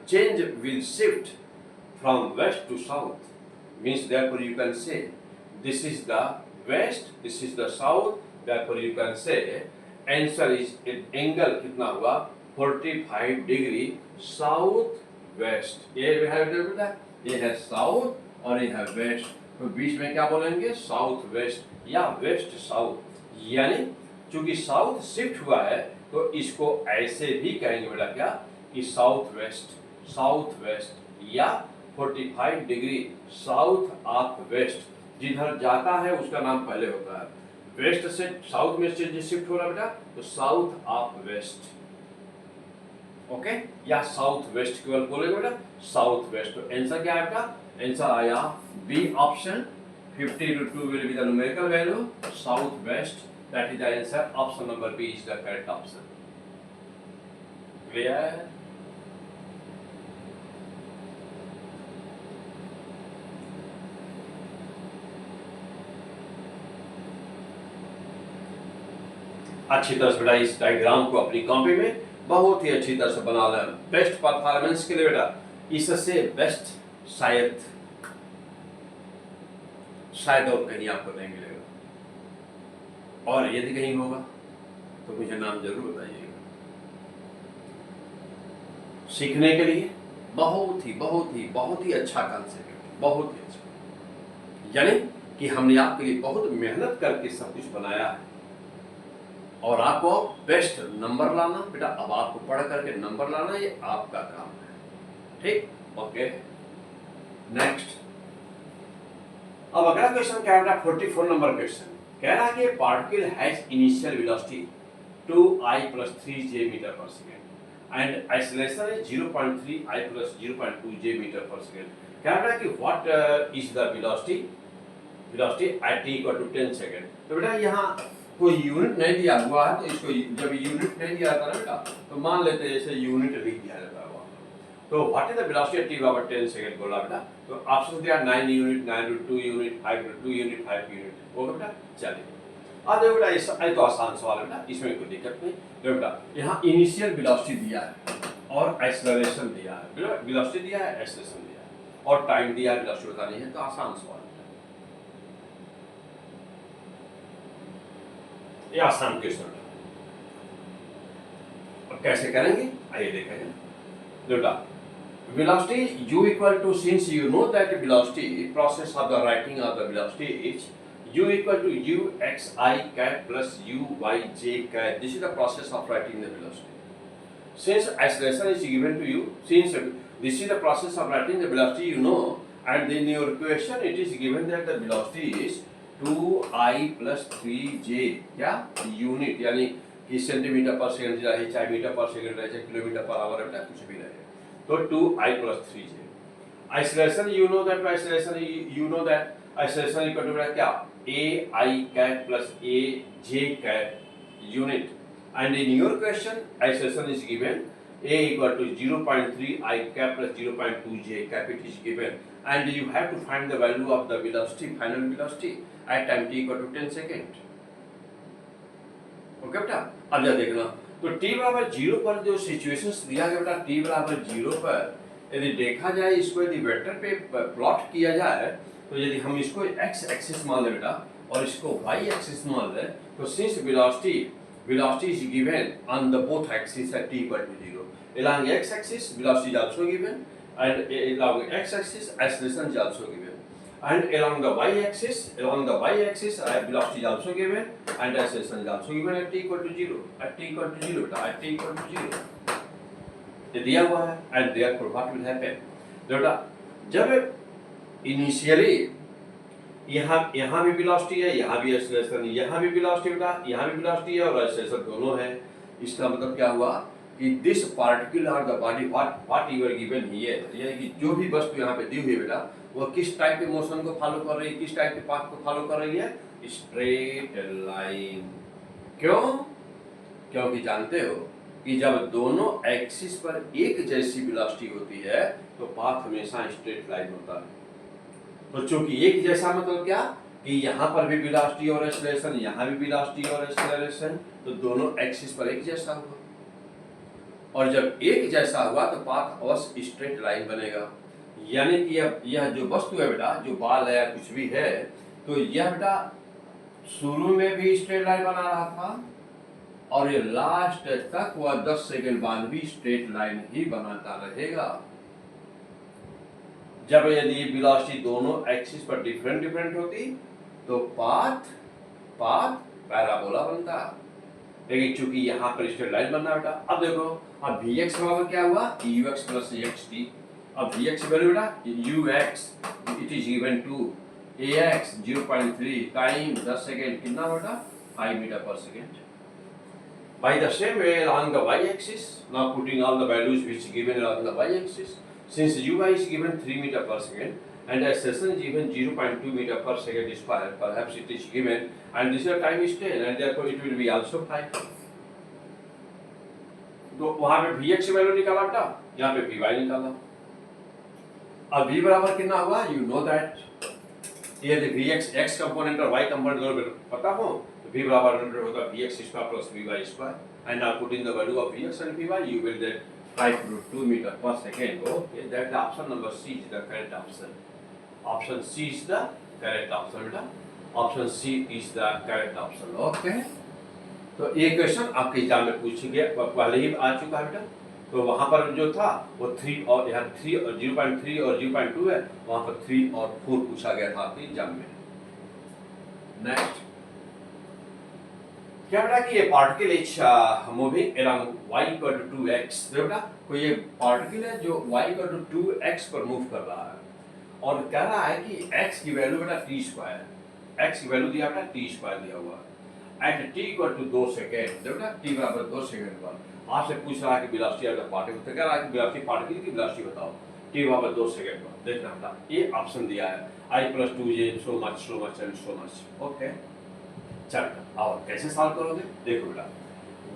A: change will shift from west to south, means therefore you can say this is the west, this is the south, therefore you can say answer is angle कितना हुआ 45 degree south west. ये है बेटा, ये है south और ये है वेस्ट, तो बीच में क्या बोलेंगे साउथ वेस्ट या वेस्ट साउथ। यानी चूंकि साउथ शिफ्ट हुआ है तो इसको ऐसे भी कहेंगे बेटा क्या कि साउथ वेस्ट या 45 डिग्री साउथ ऑफ वेस्ट। जिधर जाता है उसका नाम पहले होता है, वेस्ट से साउथ में से शिफ्ट हो रहा बेटा तो साउथ ऑफ वेस्ट, ओके, या साउथ वेस्ट केवल बोलेंगे बेटा साउथ वेस्ट। तो आंसर क्या है बेटा, आंसर आया B option 50/2 will be the numerical value south west, that is the answer, option number B is the correct option। clear? अच्छी तरह से बेटा इस डायग्राम को अपनी कॉपी में बहुत ही अच्छी तरह से बना लें बेस्ट परफॉर्मेंस के लिए बेटा। इससे बेस्ट शायद और कहीं आपको नहीं मिलेगा, और यदि कहीं होगा तो मुझे नाम जरूर बताइएगा। सीखने के लिए बहुत ही अच्छा कॉन्सेप्ट है, बहुत ही अच्छा। यानी कि हमने आपके लिए बहुत मेहनत करके सब कुछ बनाया है और आपको बेस्ट नंबर लाना बेटा। अब आपको पढ़ करके नंबर लाना ये आपका काम है, ठीक, ओके। नेक्स्ट, अब अगला क्वेश्चन क्या है, 44 नंबर क्वेश्चन कह रहा है कि particle has initial velocity 2i + 3j metre per second and acceleration is 0.3i + 0.2j metre per second. कह रहा है कि what is the velocity at t = 10 second. तो बेटा यहाँ कोई यूनिट नहीं दिया हुआ है, तो इसको जब यूनिट नहीं दिया जाता ना बेटा तो मान लेते हैं जैसे यूनिट लिख दिया जाता है। तो what is the velocity at t = 10 second बोला बेटा, तो ऑप्शन दिया 9 यूनिट, 9 × 2 यूनिट, 5 × 2 यूनिट, 5 यूनिट, होगा बेटा। चलिए अब देखो बेटा ये तो आसान सवाल है बेटा, इसमें कोई दिक्कत नहीं। देखो बेटा यहाँ इनिशियल वेलोसिटी दिया है और एक्सेलरेशन दिया है, वेलोसिटी दिया है, एक्सेलरेशन दिया है और टाइम दिया है, वेलोसिटी बतानी है, तो आसान सवाल है, ये आसान क्वेश्चन है। अब कैसे करेंगे आइए देखा जाए। बेटा velocity u equal to, since you know that velocity process of the writing of the velocity is u equal to u x I cap plus u y j cap. This is the process of writing the velocity. Since acceleration is given to you, since this is the process of writing the velocity, you know, and then your equation it is given that the velocity is 2i + 3j, क्या unit, यानी कि centimetre पर second रहे, चाहे metre per second रहे, चाहे kilometre per our रहे, कुछ भी रहे, तो 2i + 3j। Acceleration you know that acceleration equal to क्या ai cap plus aj cap unit, and in your question acceleration is given a equal to 0.3i cap plus 0.2j cap, it is given, and you have to find the value of the velocity, final velocity at time t equal to 10 second। Okay बेटा, अब जा देखना, तो t = 0 पर जो situations दिया गया बेटा, t = 0 पर यदि देखा जाए, इसको यदि वेक्टर पे प्लॉट किया जाए, तो यदि हम इसको x एक्सिस मान ले बेटा और इसको y एक्सिस मान ले, तो since velocity is given on the both axes at t = 0, along x axis velocity is also given, and along x axis acceleration is also given, and along the y axis velocity is also given and acceleration is also given at t = 0, at t = 0 बेटा, at t = 0 ये दिया हुआ है। and therefore what will happen, बेटा जब initially यहाँ भी velocity है, यहाँ भी एक्सेलरेशन, यहाँ भी वेलोसिटी बेटा, यहाँ भी वेलोसिटी है और एक्सेलरेशन दोनों है, इसका मतलब क्या हुआ कि दिस पार्टिकल और the body what you are given here, यानी कि जो भी वस्तु यहाँ पे दी हुई है बेटा वो किस टाइप के मोशन को फॉलो कर रही है, किस टाइप के पाथ को फॉलो कर रही है, स्ट्रेट लाइन। क्यों? क्योंकि जानते हो कि जब दोनों एक्सिस पर एक जैसी वेलोसिटी होती है तो पाथ हमेशा स्ट्रेट लाइन होता है। तो चूंकि एक जैसा मतलब क्या कि यहाँ पर भी वेलोसिटी और एक्सेलरेशन, यहाँ भी वेलोसिटी और एक्सेलरेशन, तो दोनों एक्सिस पर एक जैसा हुआ, और जब एक जैसा हुआ तो पाथ अवश्य स्ट्रेट लाइन बनेगा। यानी कि यह जो वस्तु है बेटा, जो बाल है या कुछ भी है, तो यह बेटा शुरू में भी स्ट्रेट लाइन बना रहा था और ये लास्ट तक वह 10 सेकंड बाद भी स्ट्रेट लाइन ही बनाता रहेगा। जब यदि वेलोसिटी दोनों एक्सिस पर डिफरेंट होती तो पाथ पैराबोला बनता। लेकिन चूंकि यहाँ पर स्ट्रेट लाइन बनना बेटा, अब देखो अब Vx बराबर क्या हुआ, ux प्लस xt। अब Vx वैल्यू बेटा ux it is given to ax 0.3 time 10 second कितना बेटा 5 metre per second. By the same way along the y-axis, now putting all the values which given along the y-axis, since uy is given 3 meter per second and acceleration is given 0.2 meter per second square, perhaps it is given and this is time scale and therefore it will be also 5. तो वहां पे vx value निकाला बेटा, यहाँ पे vy निकाला। अब v बराबर कितना हुआ, you know that यदि vx x कंपोनेंट और y कंपोनेंट दोनों पता हो v बराबर रूट होगा vx square plus vy square and now putting the value of vx and vy you will get 5√2 meter per second. Okay, that the option number C is the correct option. Option C is the correct option बेटा, option C is the correct option. Okay, तो ये question आपके exam में पूछ गया, पहले ही आ चुका है बेटा। तो वहां पर जो था वो 3 और यहाँ 3 और 0.3 और 0.2 है, वहां पर 3 और 4 पूछा गया था आपके एग्जाम में। नेक्स्ट क्या बेटा कि ये particle is moving around y equal to 2x। बेटा कोई ये पार्टिकल है जो y इक्वल टू 2x पर मूव कर रहा है और कह रहा है कि x की वैल्यू बेटा t स्क्वायर, x की वैल्यू दिया बेटा t स्क्वायर दिया हुआ है at t equal to 2 second. बेटा t बराबर 2 सेकंड पर आपसे पूछ रहा है कि वेलोसिटी ऑफ द पार्टिकल, तो कह रहा है कि वेलोसिटी पार्टिकल की वेलोसिटी बताओ t बराबर 2 सेकंड पर। देखना बेटा ये ऑप्शन दिया है I + 2j so much and so much। Okay चलो और कैसे सॉल्व करोगे, देखो बेटा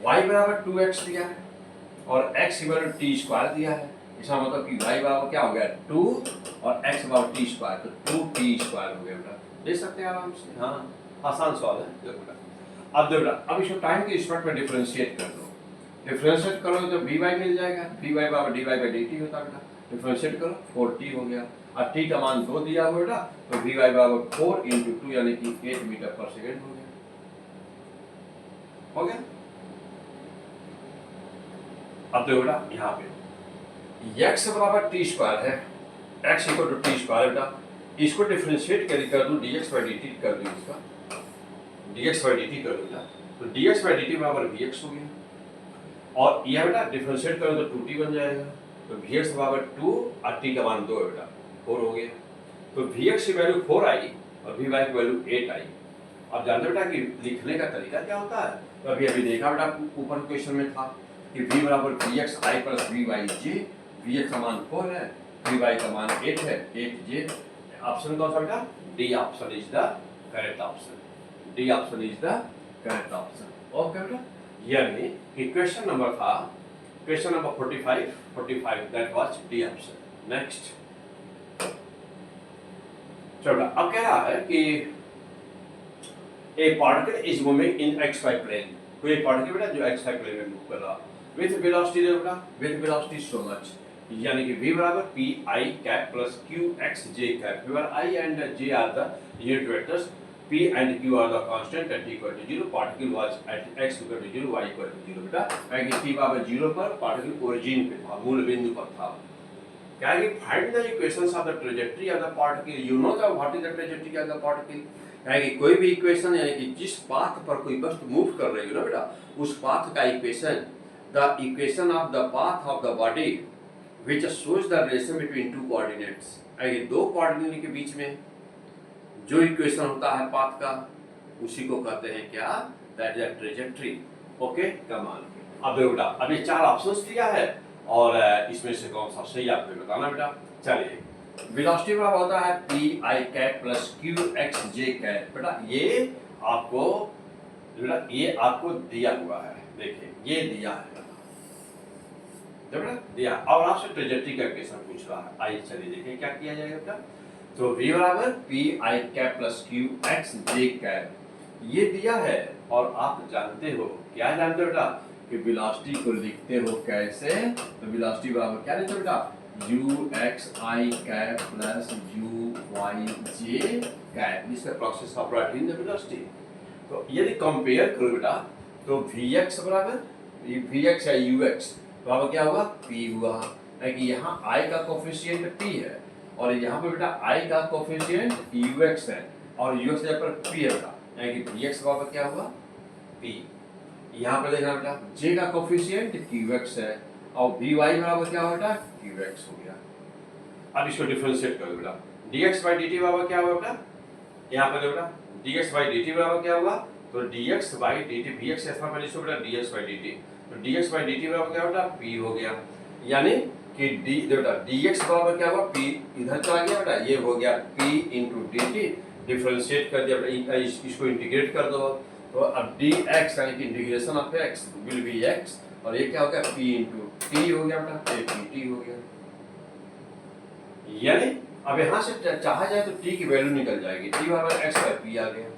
A: y बराबर 2x दिया है और x की वैल्यू t स्क्वायर दिया है, इसका मतलब कि y बराबर क्या हो गया 2 और x बराबर t स्क्वायर, तो 2t स्क्वायर हो गया बेटा। देख सकते हैं आराम से, हाँ आसान सवाल है। देखो बेटा अब देखो बेटा अब इसको टाइम के रिस्पेक्ट में डिफरेंशिएट कर दो, डिफरेंशिएट करोगे तो dy मिल जाएगा, dy बराबर dy बाई dt होता बेटा। डिफरेंशिएट करो 4t हो गया और t का मान 2 दिया हुआ बेटा, तो dy बराबर 4 × 2 यानी कि 8 मीटर पर सेकंड हो गया। हो गया। अब देखो बेटा यहाँ पे x बराबर t स्क्वायर है, x equal to t square बेटा, इसको डिफरेंशिएट कर दूं dx बाई dt कर दूं, इसका dx बाई dt कर दूंगा तो dx बाई dt बराबर vx हो गया और यह बेटा डिफरेंशिएट करो तो 2t बन जाएगा, तो vx बराबर 2 और t का मान 2 है बेटा 4 हो गया। तो vx की वैल्यू 4 आई और vy की वैल्यू 8 आई। अब जानते बेटा कि लिखने का तरीका क्या होता है, तो अभी देखा बेटा ऊपर क्वेश्चन में था कि v बराबर vx i plus vy j, vx का मान 4 है, vy का मान 8 है, 8j। ऑप्शन कौन सा बेटा, D option is the correct option, D option is the correct option. Okay बेटा, यानी कि क्वेश्चन नंबर था question number 45 that was D option. Next चलो अब कह रहा है कि a particle is moving in xy plane, कोई पार्टिकल बेटा जो xy प्लेन में मूव कर रहा with velocity बेटा with velocity so much, यानी कि v बराबर p I cap plus q x j cap, where I and j are the unit vectors, p and q are the constant at t equal to 0, particle was at x equal to 0 y equal to 0 बेटा, क्योंकि t बराबर 0 पर particle origin पे था, मूल बिंदु पर था। क्या है कि find the equations of the trajectory of the particle, you know the what is the trajectory of the particle. यानी कि कोई भी इक्वेशन यानी कि जिस पाथ पर कोई वस्तु मूव कर रही हो ना बेटा, उस पाथ का equation, the equation of the path of the body which shows the relation between two coordinates, यानी दो कोऑर्डिनेट के बीच में जो इक्वेशन होता है पाथ का उसी को कहते हैं क्या, that is the trajectory. Okay कमाल। अब देखो बेटा अब ये 4 ऑप्शंस दिया है और इसमें से कौन सा सही आपको बताना बेटा। चलिए वेलोसिटी बराबर होता है p I cap plus q x j cap, बेटा ये आपको दिया हुआ है, देखिए ये दिया है बेटा दिया, और आपसे ट्रैजेक्टरी का इक्वेशन पूछ रहा है। आइए चलिए देखिए क्या किया जाएगा बेटा। तो v बराबर p I cap plus q x j cap ये दिया है और आप जानते हो, क्या जानते हो बेटा कि वेलोसिटी को लिखते हो कैसे, तो वेलोसिटी बराबर क्या लिखते हो बेटा ux I cap plus uy j cap, this the process of writing the velocity. तो यदि कंपेयर करो बेटा तो वी एक्स बराबर वी एक्स या यू एक्स बराबर क्या हुआ पी हुआ, कि यहाँ आई का कोफिशिएंट पी है और यहाँ पे बेटा आई का कोफिशिएंट यू एक्स है और यू एक्स पर पी है बेटा, यानी कि वी एक्स बराबर क्या हुआ पी। यहाँ पर देखना बेटा जे का कोफिशिएंट क्यू एक्स है और वी वाई बराबर क्या हुआ बेटा क्यू एक्स हो गया। अब इसको डिफरेंशिएट करो बेटा dx by dt बराबर क्या हुआ बेटा, यहाँ पर बेटा dx by dt बराबर क्या हुआ, तो dx by dt vx ऐसा पहले इसको बेटा dx by dt, तो dx by dt बराबर क्या बेटा p हो गया, यानी कि d बेटा dx बराबर क्या हुआ p इधर चला गया बेटा, ये हो गया p into dt, डिफरेंशिएट कर दिया बेटा, इसको इंटीग्रेट कर दो तो अब dx यानी कि integration of x will be x और ये क्या हो गया p into t हो गया बेटा, ये pt हो गया। यानी अब यहां से चाहा जाए तो t की वैल्यू निकल जाएगी, t बराबर x बाय p आ गया।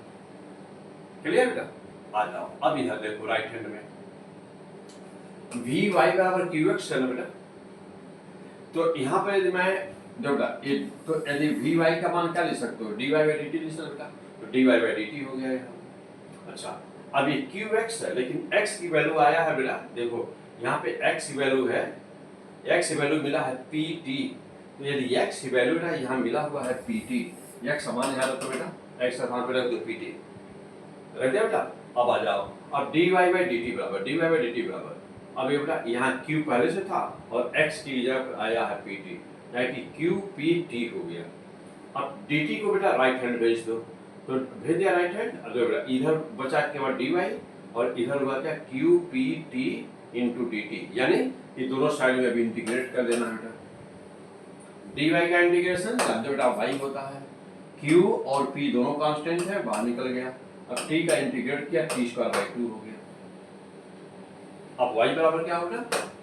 A: क्लियर बेटा, आ जाओ अब इधर देखो राइट हैंड में vy बराबर qx है ना बेटा, तो यहाँ पर यदि मैं बेटा ये तो यदि vy का मान क्या ले सकते हो dy by dt ले सकते बेटा, तो dy by dt हो गया यहाँ। अच्छा अब ये qx है लेकिन x की वैल्यू आया है बेटा, देखो यहाँ पे x की वैल्यू है, x की वैल्यू मिला है pt, तो यदि x की वैल्यू ना यहाँ मिला हुआ है pt, x समान यहाँ रखो बेटा, x का मान पे रख दो pt, रख दिया बेटा। अब आ जाओ अब dy by dt बराबर अब ये बेटा यहाँ q पहले से था और x की जगह पर आया है pt, यानी कि qpt हो गया। अब dt को बेटा राइट हैंड भेज दो, तो भेज दिया राइट हैंड, अब बेटा इधर बचा केवल dy और इधर हुआ क्या qpt into dt, यानी ये दोनों साइड में भी इंटीग्रेट कर देना बेटा। dy का इंटीग्रेशन जब बेटा y होता है, q और p दोनों कांस्टेंट है बाहर निकल गया, अब t का इंटीग्रेट किया t स्क्वायर बाई 2 हो गया। अब y बराबर क्या होगा,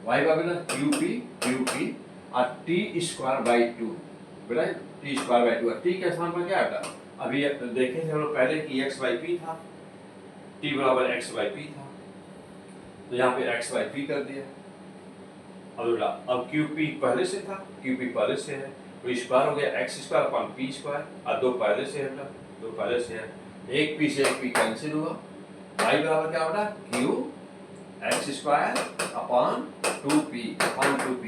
A: y बराबर qp और t स्क्वायर बाई 2 बेटा, t स्क्वायर बाई 2 t के स्थान पर क्या है बेटा, अभी देखे थे हम लोग पहले कि x बाई p था, t बराबर x बाई p था, तो यहाँ पे x बाई p कर दिया। अब qp पहले से था, qp पहले से है तो स्क्वायर हो गया x square upon p square, और दो पहले से है बेटा, दो पहले से है, एक p से एक p कैंसिल हुआ, y बराबर क्या होगा q x square upon 2p upon 2p,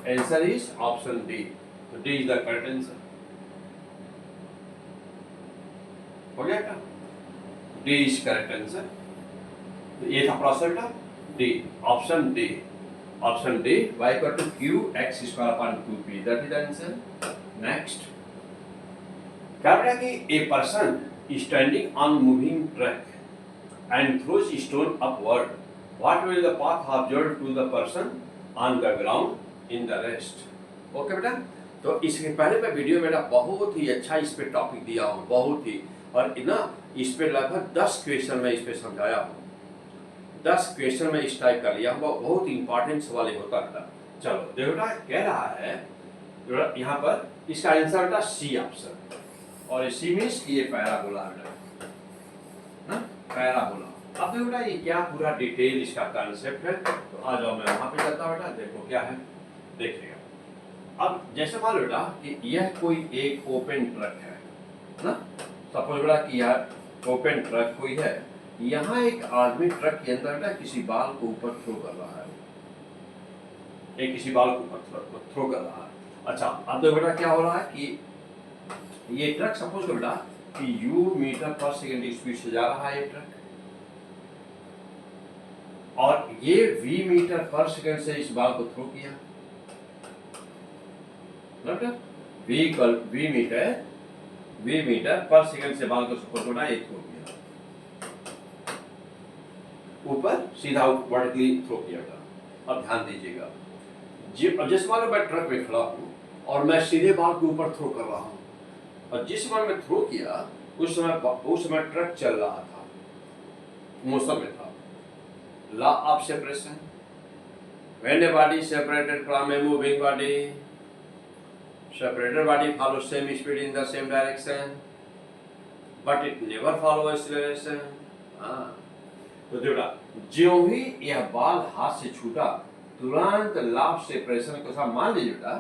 A: answer is option D, तो D is the correct answer. हो गया क्या, डी इज करेक्ट आंसर, तो ये था प्रोसेस बेटा D, option D, option D y equal to q x square upon 2p, that is the answer। next क्या बेटा कि a person is standing on moving track and throws stone upward, what will the path observed to the person on the ground in the rest। Okay बेटा, तो इसके पहले मैं video में बहुत ही अच्छा इस पे टॉपिक दिया हूँ, बहुत ही, और ना इस पे लगभग 10 क्वेश्चन में इस पे समझाया हूँ, 10 क्वेश्चन में इस टाइप का लिया हुआ, बहुत इंपॉर्टेंट सवाल होता था। चलो देखो बेटा कह रहा है यहाँ पर इसका आंसर बेटा सी ऑप्शन, और सी मींस ये पैराबोला बेटा, ना पैराबोला। अब देखो बेटा ये क्या पूरा डिटेल इसका कॉन्सेप्ट है, तो आ जाओ मैं वहां पे जाता बेटा, देखो क्या है देखिएगा। अब जैसे मान लो बेटा कि यह कोई एक ओपन ट्रक है ना, सपोज बेटा कि यह ओपन ट्रक कोई है, यहाँ एक आदमी ट्रक के अंदर बेटा किसी बाल को ऊपर थ्रो कर रहा है, एक किसी बाल को ऊपर थ्रो कर रहा है। अच्छा अब देखो बेटा क्या हो रहा है कि ये ट्रक सपोज करो बेटा कि u metre per second speed से जा रहा है ये ट्रक, और ये v मीटर पर सेकंड से इस बाल को थ्रो किया, v मीटर पर सेकंड से बाल को सपोज करो ये थ्रो किया, ऊपर सीधा वर्टिकली थ्रो किया था। अब ध्यान दीजिएगा, अब जिस मान लो मैं ट्रक में खड़ा हूँ और मैं सीधे बाल के ऊपर थ्रो कर रहा हूँ, और जिस समय मैं थ्रो किया उस समय ट्रक चल रहा था, मौसम में था। Law of separation, when a body separated from a moving body, separated body follows same speed in the same direction, but it never follows acceleration। तो देखो जो ही यह बाल हाथ से छूटा तुरंत लॉ ऑफ सेपरेशन के साथ मान लीजिए बेटा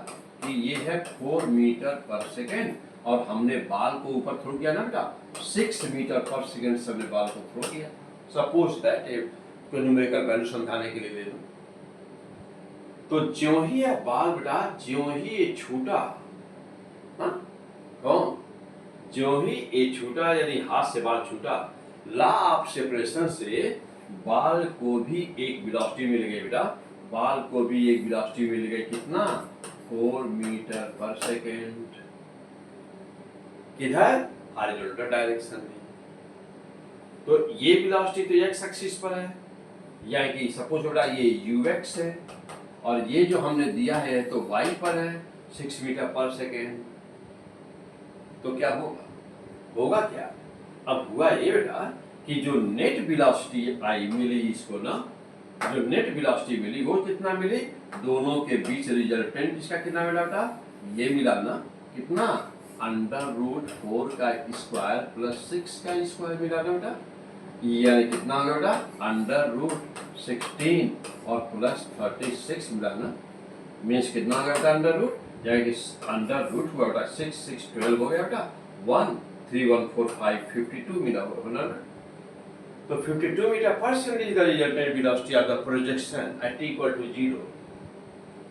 A: कि ये है 4 मीटर पर सेकेंड और हमने बाल को ऊपर थ्रो किया ना बेटा, 6 मीटर पर सेकेंड से हमने बाल को थ्रो किया। सपोज दैट कोई न्यूमेरिकल वैल्यू समझाने के लिए ले लो। तो ज्यों ही यह बाल बेटा, ज्यों ही ये छूटा, हाँ कौन, ज्यों ही ये छूटा यानी हाथ से बाल छूटा, लॉ ऑफ सेपरेशन से बाल को भी एक वेलोसिटी मिल गई बेटा, बाल को भी एक वेलोसिटी मिल गई। कितना? 4 मीटर पर सेकेंड। किधर? हॉरिजॉन्टल डायरेक्शन में। तो ये वेलोसिटी तो एक्स एक्सिस पर है, यानी कि सपोज बेटा ये ux है, और ये जो हमने दिया है तो y पर है 6 मीटर पर सेकेंड। तो क्या होगा? होगा क्या? अब हुआ ये बेटा कि जो नेट वेलोसिटी आई मिली इसको ना, जो नेट वेलोसिटी मिली वो कितना मिली? दोनों के बीच रिजल्टेंट इसका कितना मिला बेटा? ये मिला ना, कितना? √4 का स्क्वायर प्लस 6 का स्क्वायर मिला ना बेटा, यानी कितना होगा बेटा? √16 और प्लस 36 मिला ना, मीन्स कितना होगा बेटा? √ यानी कि √ हुआ बेटा 6 6 12 हो गया बेटा, 1 3 1 4 5 52 मिला होगा ना। तो 52 metre per second is the resultant velocity of the projection at equal to 0।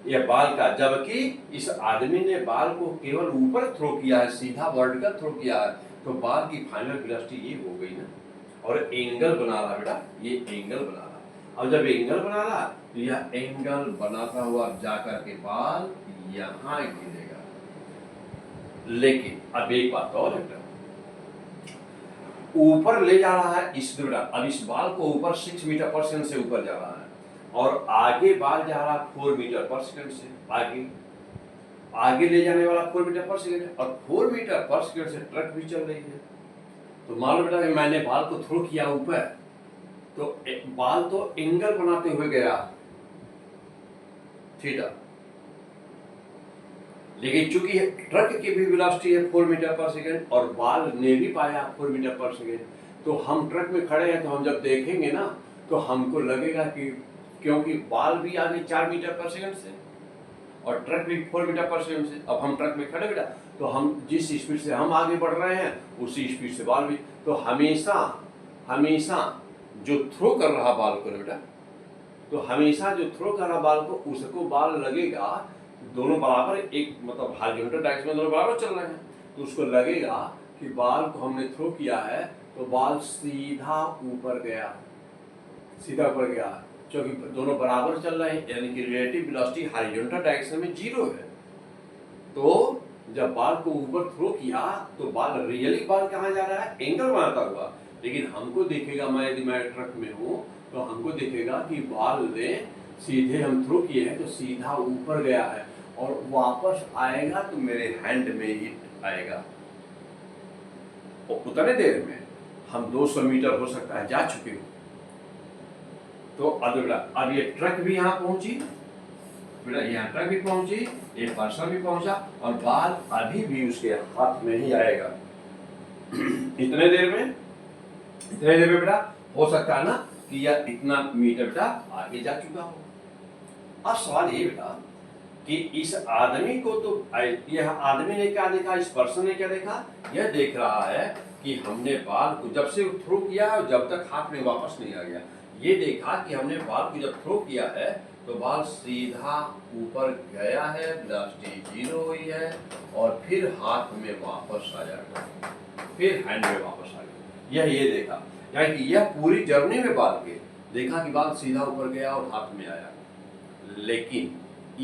A: यह बाल का, जबकि इस आदमी ने बाल को केवल ऊपर थ्रो किया है, सीधा वर्टिकल थ्रो किया है, तो बाल की फाइनल वेलोसिटी ये हो गई ना। और एंगल बना रहा बेटा, ये एंगल बना रहा। अब जब एंगल बना रहा तो यह एंगल बनाता हुआ जाकर के बाल यहाँ गिरेगा। लेकिन अब एक बात और है, ऊपर ले जा रहा है इस बेटा, अब इस बाल को ऊपर 6 मीटर पर सेकेंड से ऊपर जा रहा है, और आगे बाल जा रहा है 4 मीटर पर सेकेंड से आगे ले जाने वाला 4 मीटर पर सेकेंड है, और 4 मीटर पर सेकेंड से ट्रक भी चल रही है। तो मान लो बेटा मैंने बाल को थ्रो किया ऊपर, तो बाल तो एंगल बनाते हुए गया थीटा, लेकिन चूंकि ट्रक की भी वेलोसिटी है 4 मीटर पर सेकेंड और बाल ने भी पाया 4 मीटर पर सेकेंड, तो हम ट्रक में खड़े हैं, तो हम जब देखेंगे ना तो हमको लगेगा कि क्योंकि बाल भी आगे 4 मीटर पर सेकेंड से और ट्रक भी 4 मीटर पर सेकेंड से, अब हम ट्रक में खड़े बेटा, तो हम जिस स्पीड से हम आगे बढ़ रहे हैं उसी स्पीड से बाल भी, तो हमेशा जो थ्रो कर रहा बाल को बेटा, तो हमेशा जो थ्रो कर रहा बाल को, उसको बाल लगेगा दोनों बराबर, एक मतलब हॉरिजॉन्टल डायरेक्शन में दोनों बराबर चल रहे हैं, तो उसको लगेगा कि बाल को हमने थ्रो किया है तो बाल सीधा ऊपर गया, सीधा ऊपर गया, क्योंकि दोनों बराबर चल रहे हैं, यानी कि रिलेटिव वेलोसिटी हॉरिजॉन्टल डायरेक्शन में 0 है। तो जब बाल को ऊपर थ्रो किया तो बाल रियली बाल कहाँ जा रहा है? एंगल बनाता हुआ, लेकिन हमको देखेगा, यदि मैं ट्रक में हूँ तो हमको देखेगा कि बाल ने सीधे हम थ्रो किए हैं तो सीधा ऊपर गया है, और वापस आएगा तो मेरे हैंड में ही आएगा। और उतने देर में हम 200 मीटर हो सकता है जा चुके हो। तो अब ये ट्रक भी यहाँ पहुंची बेटा, यहाँ ट्रक भी पहुंची, ये पर्सन भी पहुंचा, और बाल अभी भी उसके हाथ में ही आएगा। इतने देर में बेटा हो सकता है ना कि यह इतना मीटर बेटा आगे जा चुका हो। अब सवाल ये बेटा कि इस आदमी को, तो यह आदमी ने क्या देखा, इस पर्सन ने क्या देखा? यह देख रहा है कि हमने बाल को जब से थ्रो किया है जब तक हाथ में वापस नहीं आ गया, ये देखा कि हमने बाल को जब थ्रो किया है तो बाल सीधा ऊपर गया है, वेलोसिटी 0 हुई है, और फिर हाथ में वापस आ जाएगा, फिर हैंड में वापस आ गया। ये देखा, यानी कि यह पूरी जर्नी में बाल के देखा कि बाल सीधा ऊपर गया और हाथ में आया। लेकिन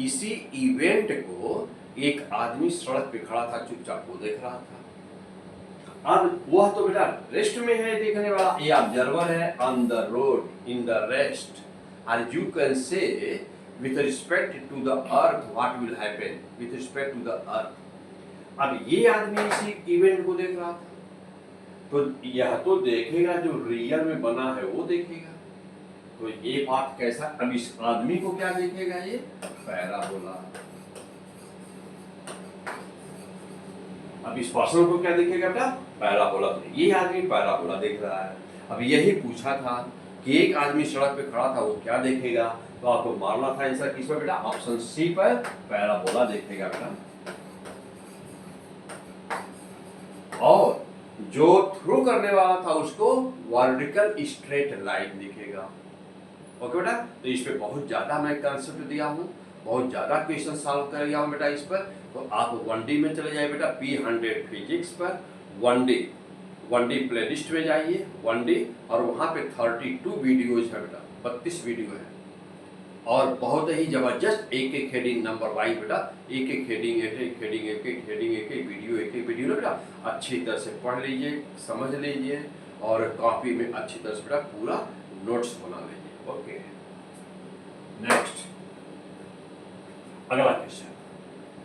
A: इसी इवेंट को एक आदमी सड़क पे खड़ा था, चुपचाप वो देख रहा था। अब वह तो बेटा रेस्ट में है, देखने वाला, ये ऑब्जर्वर है on the road in the rest, and you can say with respect to the earth what will happen with respect to the earth। अब ये आदमी इसी इवेंट को देख रहा था, तो यह तो देखेगा जो रियल में बना है वो देखेगा। तो ये बात कैसा, अब इस आदमी को क्या देखेगा? ये पैराबोला। अब इस पर्सन को क्या देखेगा बेटा? पैराबोला। ये आदमी पैराबोला देख रहा है। अब यही पूछा था कि एक आदमी सड़क पे खड़ा था, वो क्या देखेगा? तो आपको मारना था आंसर किस पर बेटा? ऑप्शन सी पर, पैराबोला देखेगा बेटा। और जो थ्रू करने वाला था उसको वर्टिकल स्ट्रेट लाइन दिखेगा। ओके बेटा, तो इस पे बहुत ज्यादा मैं कंसेप्ट दिया हूँ, बहुत ज्यादा क्वेश्चन सॉल्व कर गया हूँ बेटा इस पर। तो आप 1D में चले जाइए बेटा, P100 फिजिक्स पर 1D प्लेलिस्ट में जाइए 1D, और वहाँ पे 32 वीडियोज है बेटा, 32 वीडियो है, और बहुत ही जबरदस्त एक एक हेडिंग नंबर वाइज बेटा, एक एक हेडिंग एक एक वीडियो ना बेटा, अच्छी तरह से पढ़ लीजिए, समझ लीजिए, और कॉपी में अच्छी तरह से बेटा पूरा नोट्स बना लीजिए। ओके, नेक्स्ट अगला क्वेश्चन।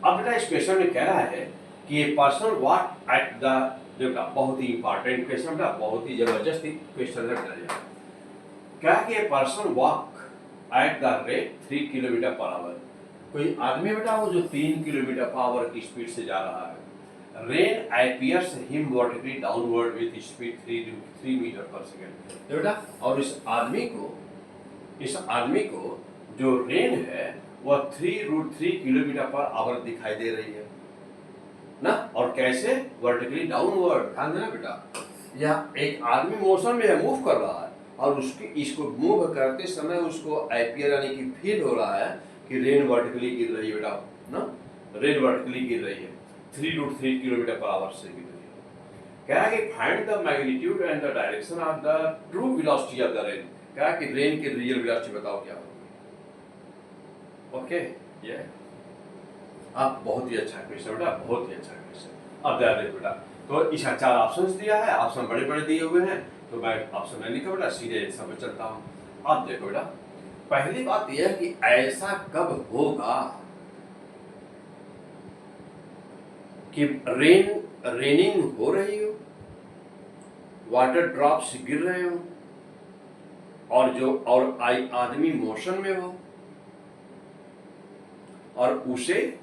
A: अब बेटा इस क्वेश्चन में कह रहा है कि ये पर्सन वॉक एट द, बेटा बहुत ही इंपॉर्टेंट क्वेश्चन बेटा, बहुत ही जबरदस्त क्वेश्चन है बेटा। क्या कि ये person walk at the rate 3 kilometre per our, कोई आदमी बेटा वो जो 3 किलोमीटर पर आवर की स्पीड से जा रहा है, rain appears him vertically downward with speed 3 metre per second. तो बेटा और इस आदमी को जो रेन है वह 3√3 किलोमीटर पर आवर दिखाई दे रही है ना, और कैसे वर्टिकली डाउनवर्ड, ध्यान देना बेटा, यह एक आदमी मोशन में है, मूव कर रहा है, और उसकी इसको मूव करते समय उसको अपीयर यानी कि फील हो रहा है कि रेन वर्टिकली गिर रही है बेटा ना, रेन वर्टिकली गिर रही है 3√3 किलोमीटर पर आवर से गिर रही है। क्या है कि find the magnitude and the direction of the true velocity of the rain, क्या है कि रेन की रियल वेलोसिटी बताओ क्या होगी। ओके, ये आप बहुत ही अच्छा क्वेश्चन बेटा, बहुत ही अच्छा क्वेश्चन। अब ध्यान देखो बेटा, तो इसका 4 ऑप्शंस दिया है, ऑप्शन बड़े बड़े दिए हुए हैं, तो मैं ऑप्शन नहीं लिखा बेटा, सीधे आंसर पे चलता हूँ। अब देखो बेटा, पहली बात यह है कि ऐसा कब होगा कि रेनिंग हो रही हो, वाटर ड्रॉप्स गिर रहे हो, और आदमी मोशन में हो, और उसे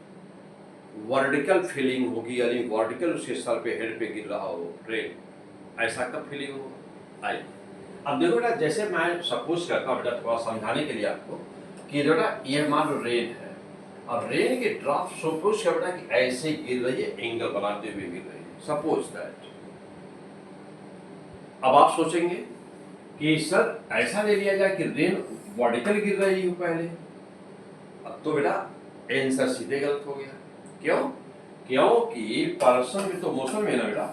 A: वर्टिकल फीलिंग होगी, यानी वर्टिकल उसके सर पे, हेड पे गिर रहा हो रेन, ऐसा कब फीलिंग होगा। आई अब देखो बेटा, जैसे मैं सपोज करता हूँ बेटा, थोड़ा समझाने के लिए आपको, कि बेटा ये मान लो रेन है, और रेन के ड्रॉप सपोज कर बेटा कि ऐसे गिर रही है, एंगल बनाते हुए गिर रही है, सपोज दैट। अब आप सोचेंगे कि सर ऐसा ले लिया जाए कि रेन वर्टिकल गिर रही हो पहले, अब तो बेटा आंसर सीधे गलत हो गया। क्यों? क्योंकि पर्सन भी तो मोशन में है ना बेटा,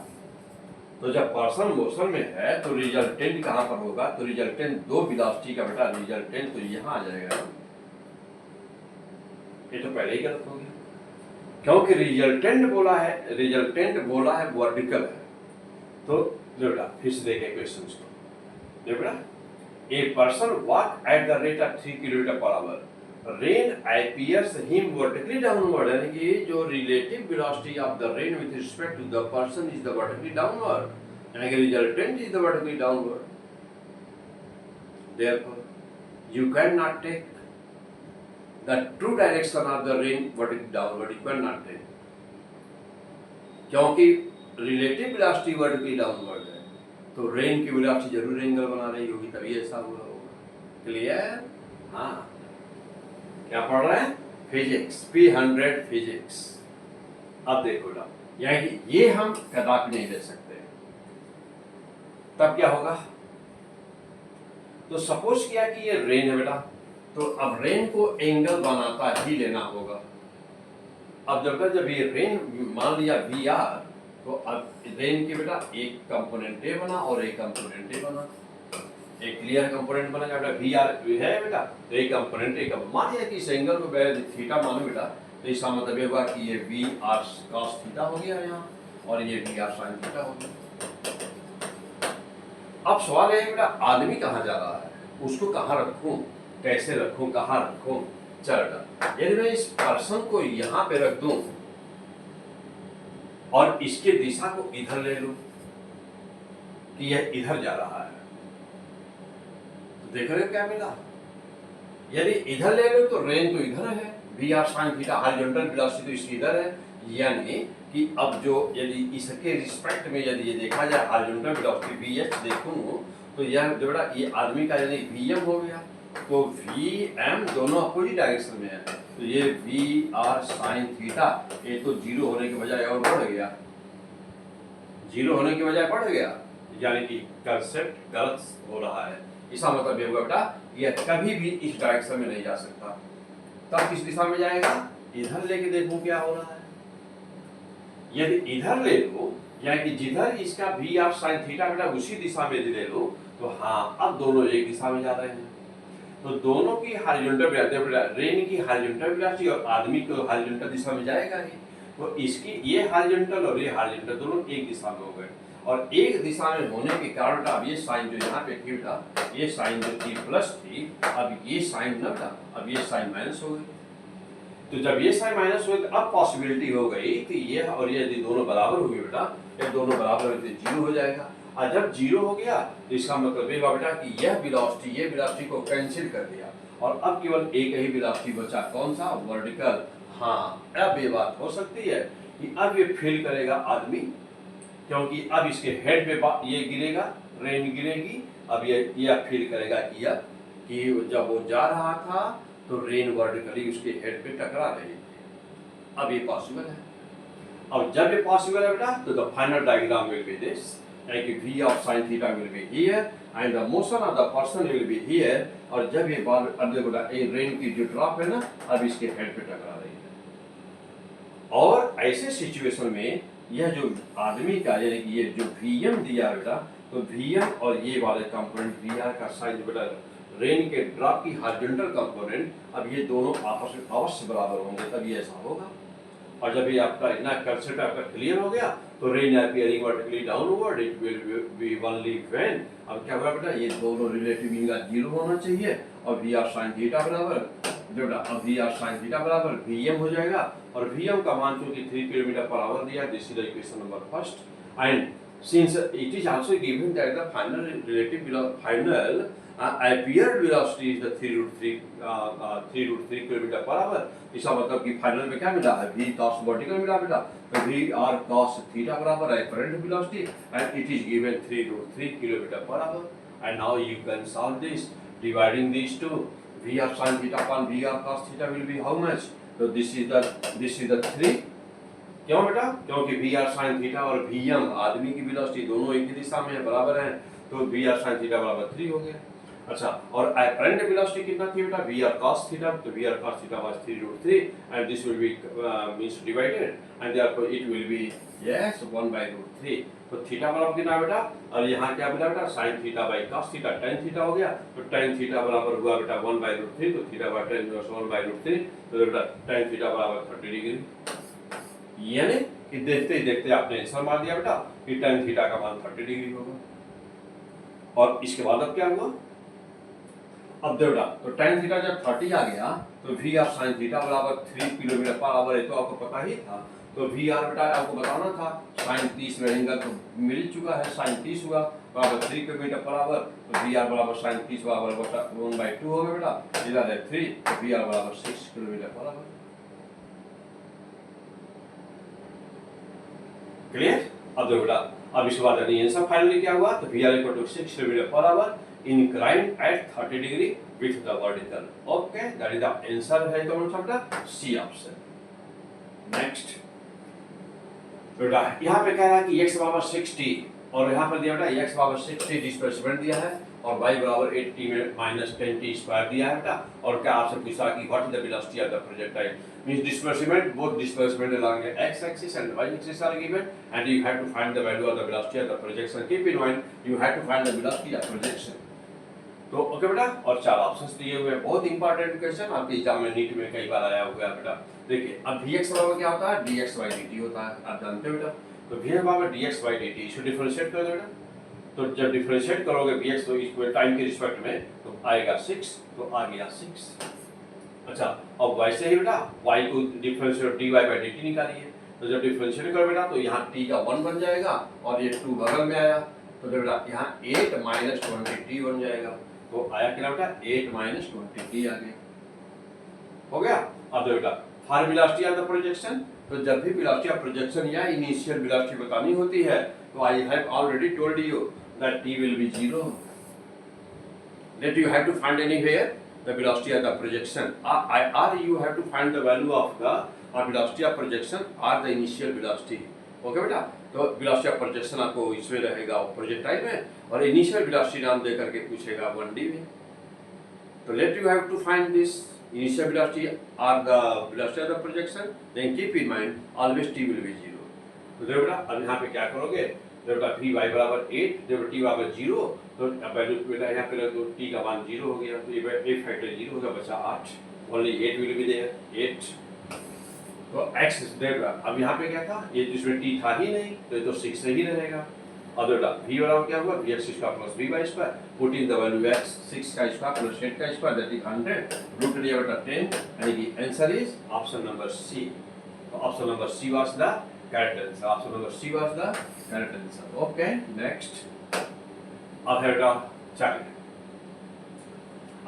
A: तो जब पर्सन मोशन में है तो रिजल्टेंट कहां पर होगा, तो रिजल्टेंट 2 वेलोसिटी का बेटा, रिजल्टेंट तो यहां आ जाएगा, ये तो पहले ही गलत हो गया, क्योंकि रिजल्टेंट बोला है वर्टिकल है। तो बेटा फिर से देखें क्वेश्चन को, देखो बेटा, a person walk at the rate of 3 kilometre per hour, rain appears him vertically downward, यानी कि जो relative velocity of the rain with respect to the person is the vertically downward, यानी कि resultant is the vertically downward. Therefore, you cannot take the true direction of the rain vertically downward, you cannot take, क्योंकि relative velocity vertically downward है, तो rain की velocity जरूर angle बना रही होगी, तभी ऐसा हुआ होगा। क्लियर? हाँ, क्या पढ़ रहे हैं? Physics, P100 physics. अब देखो ना, यानी ये हम कदापि नहीं ले सकते, तब क्या होगा, तो सपोज किया कि ये रेन है बेटा, तो अब रेन को एंगल बनाता ही लेना होगा। अब जब ये रेन मान लिया VR, तो अब रेन के बेटा एक कंपोनेंट ए बना और एक कंपोनेंट ए बना, एक क्लियर कंपोनेंट बना बेटा, VR है बेटा, तो एक कंपोनेंट ए का मान लिया कि इस एंगल को थीटा मानो बेटा, तो इसका मतलब ये हुआ कि ये VR cos थीटा हो गया यहाँ, और ये VR sin थीटा हो गया। अब सवाल है बेटा, आदमी कहाँ जा रहा है, उसको कहाँ रखूं, कैसे रखूं, कहाँ रखूं। चल बेटा, यदि मैं इस पर्सन को यहाँ पे रख दूं और इसके दिशा को इधर ले लूं कि यह इधर जा रहा है, तो देख रहे हो क्या मिला, यदि इधर ले लो तो रेन तो इधर है, VR sin theta horizontal velocity तो इसकी इधर है, यानी कि अब जो यदि इसके रिस्पेक्ट में यदि ये देखा जाए हॉरिजॉन्टल वेलोसिटी VH देखूं, तो यह जो बेटा ये आदमी का यदि VM हो गया, तो VM दोनों अपोजिट डायरेक्शन में है, तो ये VR sin थीटा ये तो 0 होने के बजाय और बढ़ गया, जीरो होने की बजाय बढ़ गया, यानी कि कंसेप्ट गलत हो रहा है। इसका मतलब ये हुआ बेटा यह कभी भी इस डायरेक्शन में नहीं जा सकता। तब किस दिशा में जाएगा, इधर लेके देखो क्या हो रहा है। यदि इधर ले लो, यानी कि जिधर इसका v ऑफ साइन थीटा बेटा उसी दिशा में ले लो, तो हाँ अब दोनों एक दिशा में जा रहे हैं। तो दोनों की हॉरिजॉन्टल वेलोसिटी, रेन की हॉरिजॉन्टल वेलोसिटी और आदमी को हॉरिजॉन्टल दिशा में जाएगा ही। तो इसकी ये हॉरिजॉन्टल और ये हॉरिजॉन्टल दोनों एक दिशा में हो गए, और एक दिशा में होने के कारण अब ये साइन जो यहाँ पे थी बेटा, ये साइन जो थी प्लस थी, अब ये साइन ना बेटा, अब ये साइन माइनस हो गई। तो जब ये साइन माइनस हुए तो अब पॉसिबिलिटी हो गई कि ये और ये यदि दोनों बराबर हो गए बेटा, ये दोनों बराबर हो तो जीरो हो जाएगा। और जब जीरो हो गया तो इसका मतलब ये हुआ बेटा कि यह वेलोसिटी ये वेलोसिटी को कैंसिल कर दिया, और अब केवल एक ही वेलोसिटी बचा, कौन सा, वर्टिकल। हाँ अब ये बात हो सकती है कि अब ये फील करेगा आदमी, क्योंकि अब इसके हेड पे ये गिरेगा, रेन गिरेगी। अब ये फील करेगा कि जब वो जा रहा था तो रेन वर्टिकली उसके हेड पे टकरा रही थी। अब ये पॉसिबल है। अब जब ये पॉसिबल है बेटा तो the final diagram will be this, like v of sin theta will be here and the motion of the person will be here। और जब ये बाल अब देखो ये रेन की जो ड्रॉप है ना, अब इसके हेड पे टकरा रही है। और ऐसे सिचुएशन में यह जो आदमी का यानी कि ये जो vm दिया है बेटा, तो vm और ये वाले कंपोनेंट vr का साइन बेटा रेन के ड्रॉप की हॉरिजॉन्टल कंपोनेंट, अब ये दोनों आपस में अवश्य बराबर होंगे, तब ये ऐसा होगा। और जब ये आपका इतना कंसेप्ट आपका क्लियर हो गया तो rain appearing vertically downward it will be only when, अब क्या होगा बेटा, ये दोनों रिलेटिव इनका जीरो होना चाहिए, और v ऑफ sin थीटा बराबर बेटा, अब v ऑफ sin थीटा बराबर vm हो जाएगा, और vm का मान क्योंकि 3 किलोमीटर पर आवर दिया, this is the equation number first. And since it is also given that the final final apparent velocity is the 3√3 kilometre per our. इसका मतलब कि फाइनल में क्या मिला है, v cos वर्टिकल मिला बेटा, तो v r cos थीटा बराबर है apparent velocity and it is given 3√3 kilometre per our. and now you can solve this dividing these two, v of sin theta upon v r cos theta will be how much, so this is the 3। क्यों बेटा, क्योंकि v r sin theta और vm आदमी की velocity दोनों एक ही दिशा में है, बराबर हैं, तो v r sin थीटा बराबर 3 हो गया। अच्छा, और अपरेंट वेलोसिटी कितना थी बेटा, v r cos थीटा, तो v r cos theta was 3√3 and this will be means divided and therefore it will be yes 1/√3। तो थीटा बराबर कितना बेटा, और यहाँ क्या मिला बेटा, sin theta by cos theta, tan theta हो गया, तो tan थीटा बराबर हुआ बेटा 1/√3, तो थीटा by tan was 1/√3, तो बेटा tan थीटा बराबर 30 डिग्री। यानी कि देखते ही देखते आपने आंसर मार दिया बेटा कि tan थीटा का मान 30 डिग्री होगा। और इसके बाद अब क्या हुआ, अब देखो बेटा, तो tan थीटा जब 30 आ गया तो v ऑफ sin थीटा बराबर 3 किलोमीटर पर आवर है, तो आपको पता ही था, तो v r बेटा आपको बताना था, sin 30 रहेगा तो मिल चुका है, sin 30 हुआ बराबर 3 किलोमीटर पर आवर, तो v r बराबर sin 30 बराबर 1/2 होगा बेटा, इधर है 3, तो v r बराबर 6 किलोमीटर पर आवर। क्लियर। अब देखो बेटा, अब इसके बाद आंसर फाइनली क्या हुआ, तो v r equal to 6 kilometre per hour inclined at 30 degree with the vertical। okay, that is the answer है कौन सा बेटा, C ऑप्शन। नेक्स्ट बेटा यहाँ पे कह रहा है कि x बराबर 60 और यहाँ पर दिया बेटा x बराबर 60 डिस्प्लेसमेंट दिया है और y बराबर 80 में -10t स्क्वायर दिया है बेटा, और क्या आपसे पूछा कि what is the velocity of the projectile, means displacement, both displacement along the x-axis and y-axis are given and you have to find the value of the velocity of the projection। keep in mind you have to find the velocity of projection। तो okay बेटा, और 4 options दिए हुए हैं, बहुत important question आपके exam में NEET में कई बार आया हुआ है बेटा। देखिए अब vx बराबर क्या होता है, dx by dt होता है, आप जानते हो बेटा, तो vx बराबर dx by dt इसको डिफरेंशिएट कर दो बेटा, तो जब डिफरेंशिएट करोगे vx तो इसको टाइम के रिस्पेक्ट में तो आएगा 6, तो आ गया 6। अच्छा, अब वैसे ही बेटा y को डिफरेंशिएट dy by dt निकालिए, तो जब डिफरेंशिएट करो बेटा तो यहाँ t का 1 बन जाएगा और ये 2 बगल में आया, तो बेटा यहाँ 8 - 20t बन जाएगा, तो आया क्या बेटा 8 - 20t आ गया, हो गया। अब बेटा for velocity of the projection, तो जब भी वेलोसिटी ऑफ प्रोजेक्शन या इनिशियल वेलोसिटी बतानी होती है तो I have already told you that t will be 0, that you have to find anywhere the velocity of the projection or you have to find the value of the velocity of projection or the initial velocity। Okay बेटा, तो velocity of projection आपको इसमें रहेगा projectile में, और initial velocity नाम दे करके पूछेगा 1D में। तो let you have to find this initial velocity or the velocity of the projection, then keep in mind always t will be 0। तो देखो बेटा अब यहाँ पे क्या करोगे, देखो बेटा v y बराबर 8, देखो t बराबर 0, तो वैल्यू बेटा यहाँ पे रख दो, t का मान 0 हो गया, तो ये f फैक्टर 0 होगा, बचा 8, ओनली 8 विल बी देयर, 8। तो x देखो अब यहाँ पे क्या था, ये तो इसमें t था ही नहीं, तो ये तो 6 ही रहेगा। अब बेटा v बराबर क्या हुआ, vx square plus v y square, put in the value x, 6 का स्क्वायर प्लस 8 का स्क्वायर दैट इज 100, रूट लिया बेटा 10, यानी कि answer is option number C. तो option number C was the correct answer, option number C was the correct answer. Okay next, अब है बेटा सेकंड।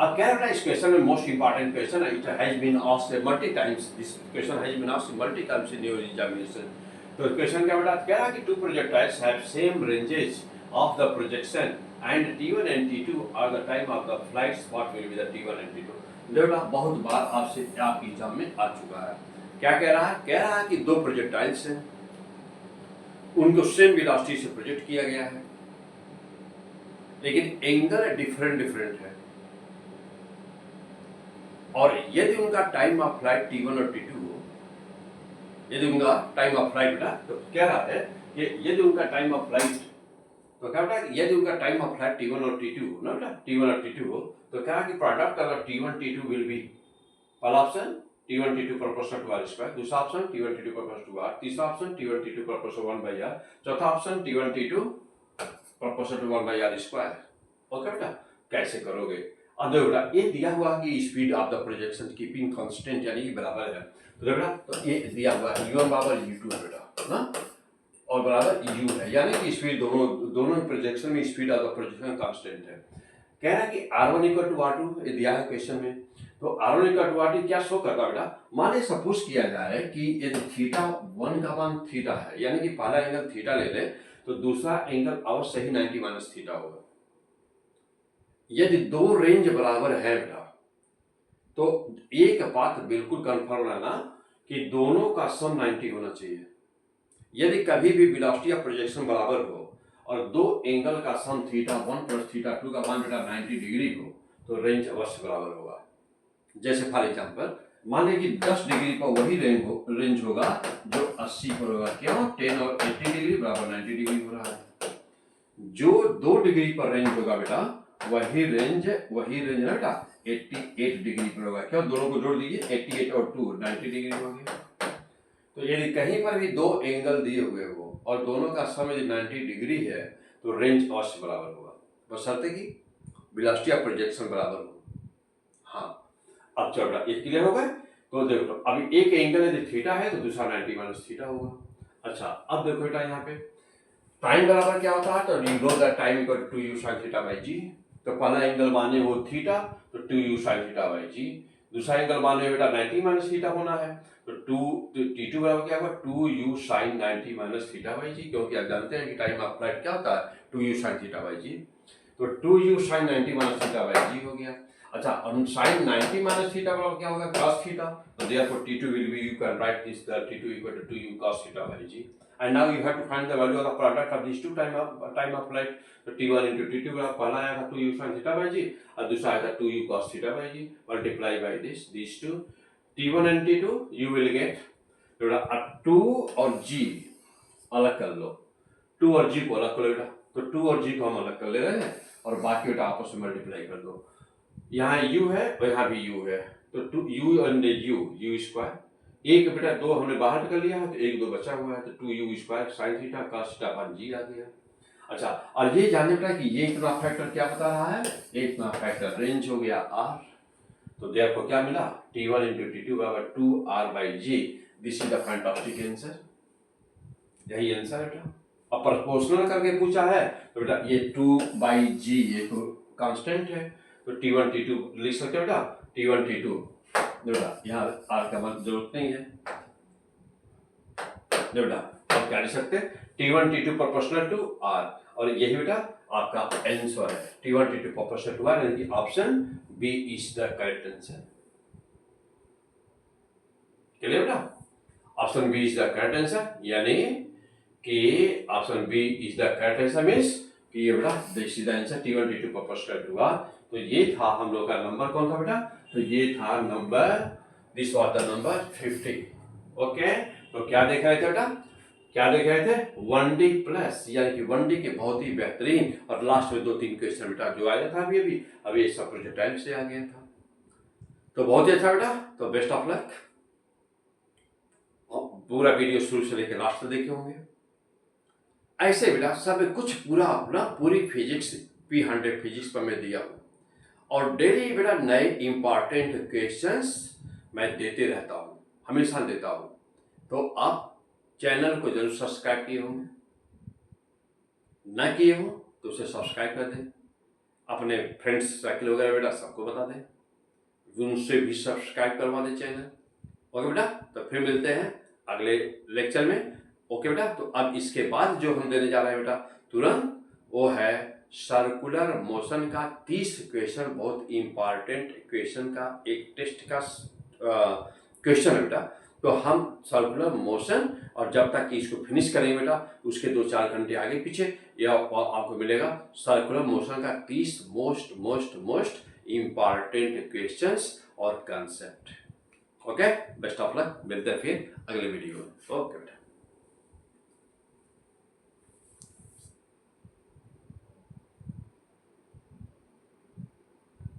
A: अब क्या बेटा इस क्वेश्चन में मोस्ट इंपॉर्टेंट क्वेश्चन है, it has been asked multi times, this question has been asked multi times in your examination. तो क्वेश्चन क्या बेटा कह रहा है कि two projectiles have same ranges of the projection and T1 and T2 are the time of the flights, what will be the T1 and T2। बेटा बहुत बार आपसे आपकी एग्जाम में आ चुका है। क्या कह रहा है, कह रहा है कि दो प्रोजेक्टाइल्स हैं, उनको सेम वेलोसिटी से प्रोजेक्ट किया गया है, लेकिन एंगल डिफरेंट डिफरेंट है, और यदि उनका टाइम ऑफ फ्लाइट T1 और T2 हो, यदि उनका टाइम ऑफ फ्लाइट बेटा, तो कह रहा है कि यदि उनका टाइम ऑफ फ्लाइट, तो क्या बेटा यदि उनका टाइम ऑफ फ्लाइट T1 और T2 हो ना बेटा, T1 और T2 हो, तो क्या कि product of T1 T2 will be, पहला option T1 T2 proportional to r square, दूसरा option T1 T2 proportional to r, तीसरा option T1 T2 proportional 1/r, चौथा option T1 T2 proportional to 1/r square. Okay बेटा कैसे करोगे, अब देखो बेटा ये दिया हुआ कि speed of the projection keeping constant यानी कि बराबर है, तो देखो बेटा तो ये दिया हुआ है u1 बराबर u2 बेटा ना, और बराबर u है, यानी कि स्पीड दोनों प्रोजेक्शन में speed of the projection constant है। कह रहा है कि r1 इक्वल टू r2, ये दिया है क्वेश्चन में, तो r1 इक्वल टू r2 क्या शो करता है बेटा, माने सपोज किया जाए कि यदि θ1 का मान थीटा है, यानी कि पहला एंगल थीटा ले ले, तो दूसरा एंगल अवश्य ही 90 माइनस थीटा होगा। यदि दो रेंज बराबर है बेटा, तो एक बात बिल्कुल कंफर्म रहना कि दोनों का सम 90 होना चाहिए। यदि कभी भी वेलोसिटी ऑफ प्रोजेक्शन बराबर हो और दो एंगल का सम θ1 प्लस θ2 का मान बेटा 90 डिग्री हो, तो रेंज अवश्य बराबर होगा। जैसे फॉर एग्जांपल मान लीजिए कि 10 डिग्री पर वही रेंज होगा जो 80 पर होगा, क्यों 10 और 80 डिग्री बराबर 90 डिग्री हो रहा है। जो 2 डिग्री पर रेंज होगा बेटा वही रेंज ना बेटा 88 डिग्री पर होगा, क्यों दोनों को जोड़ दीजिए 88 और 2 90 डिग्री हो गया। तो यदि कहीं पर भी दो एंगल दिए हुए हो और दोनों का सम यदि 90 डिग्री है, तो रेंज अवश्य बराबर होगा, बशर्ते कि वेलोसिटी ऑफ प्रोजेक्शन बराबर हो। हाँ अब चल रहा ये क्लियर हो गया। तो देखो अभी एक एंगल यदि थीटा है तो दूसरा 90 माइनस थीटा होगा। अच्छा अब देखो बेटा यहाँ पे टाइम बराबर क्या होता है, तो you know that time equal to u sin theta by G. तो पहला एंगल माने हो थीटा, तो 2u sin थीटा बाई जी, दूसरा एंगल माने बेटा 90 माइनस थीटा होना है, तो t2 बराबर क्या होगा 2u sin 90 minus theta by G, क्योंकि आप जानते हैं कि टाइम ऑफ फ्लाइट क्या होता है 2u sin theta by G, तो 2u sin 90 minus theta by G हो गया। अच्छा sin 90 माइनस थीटा बराबर क्या होगा cos थीटा, तो therefore t2 will be, you can write this that t2 equal to 2u cos theta by g, and now you have to find the value of the product of these two time of flight, तो t1 into t2 का पहला आया था 2u sin theta by g और दूसरा आया था 2u cos theta by g, multiply by these two t1 and t2 you will get बेटा 2 और g अलग कर लो, 2 और g को अलग कर लो बेटा, तो 2 और g को हम अलग कर ले रहे हैं और बाकी बेटा आपस में मल्टीप्लाई कर दो, यहाँ u है और यहाँ भी u है, तो 2u and u स्क्वायर, एक बेटा 2 हमने बाहर कर लिया है तो एक 2 बचा हुआ है, तो 2u square sin theta cos theta upon g आ गया। अच्छा और ये जानने बेटा कि ये इतना फैक्टर क्या बता रहा है, ये इतना फैक्टर रेंज हो गया r, तो देयरफॉर क्या मिला t1 into t2 बराबर 2r by g, this is the fantastic answer, यही आंसर है बेटा। अब प्रोपोर्शनल करके पूछा है तो बेटा ये 2 by g ये तो कांस्टेंट है, तो t1 t2 लिख सकते हो बेटा t1 t2, बेटा यहाँ r का मान जरूरत नहीं है, बेटा आप क्या लिख सकते हैं t1 t2 proportional to r, और यही बेटा आपका आंसर है t1 t2 proportional to r, यानी कि option B is the correct answer. Clear बेटा, option B is the correct answer, यानी कि option B is the correct answer means कि ये बेटा this is the answer T1 T2 proportional हुआ। तो ये था हम लोग का नंबर कौन था बेटा, तो ये था number, this was the number 50। Okay, तो क्या देख रहे थे बेटा, क्या देख रहे थे 1D प्लस, यानी कि 1D के बहुत ही बेहतरीन और लास्ट में 2-3 क्वेश्चन बेटा जो आया था अभी ये सब प्रोजेक्टाइल से आ गया था। तो बहुत ही अच्छा बेटा, तो बेस्ट ऑफ लक। पूरा वीडियो शुरू से लेकर लास्ट तक देखे होंगे। ऐसे बेटा सब कुछ पूरा अपना पूरी फिजिक्स P100 फिजिक्स पर मैं दिया हूँ और डेली बेटा नए इंपॉर्टेंट क्वेश्चंस मैं देते रहता हूँ, हमेशा देता हूँ। तो आप चैनल को जरूर सब्सक्राइब किए होंगे, ना किए हो तो उसे सब्सक्राइब कर दें, अपने फ्रेंड्स सर्कल वगैरह बेटा सबको बता दें, उनसे भी सब्सक्राइब करवा दें चैनल। ओके बेटा, तो फिर मिलते हैं अगले लेक्चर में। ओके बेटा, तो अब इसके बाद जो हम देने जा रहे हैं बेटा तुरंत, वो है सर्कुलर मोशन का 30 क्वेश्चन, बहुत इंपॉर्टेंट क्वेश्चन का एक टेस्ट का क्वेश्चन है बेटा। तो हम सर्कुलर मोशन, और जब तक कि इसको फिनिश करेंगे बेटा उसके 2-4 घंटे आगे पीछे यह आपको मिलेगा सर्कुलर मोशन का 30 मोस्ट इंपॉर्टेंट क्वेश्चंस और concept. Okay, best of luck, मिलते हैं फिर अगले वीडियो में। ओके बेटा।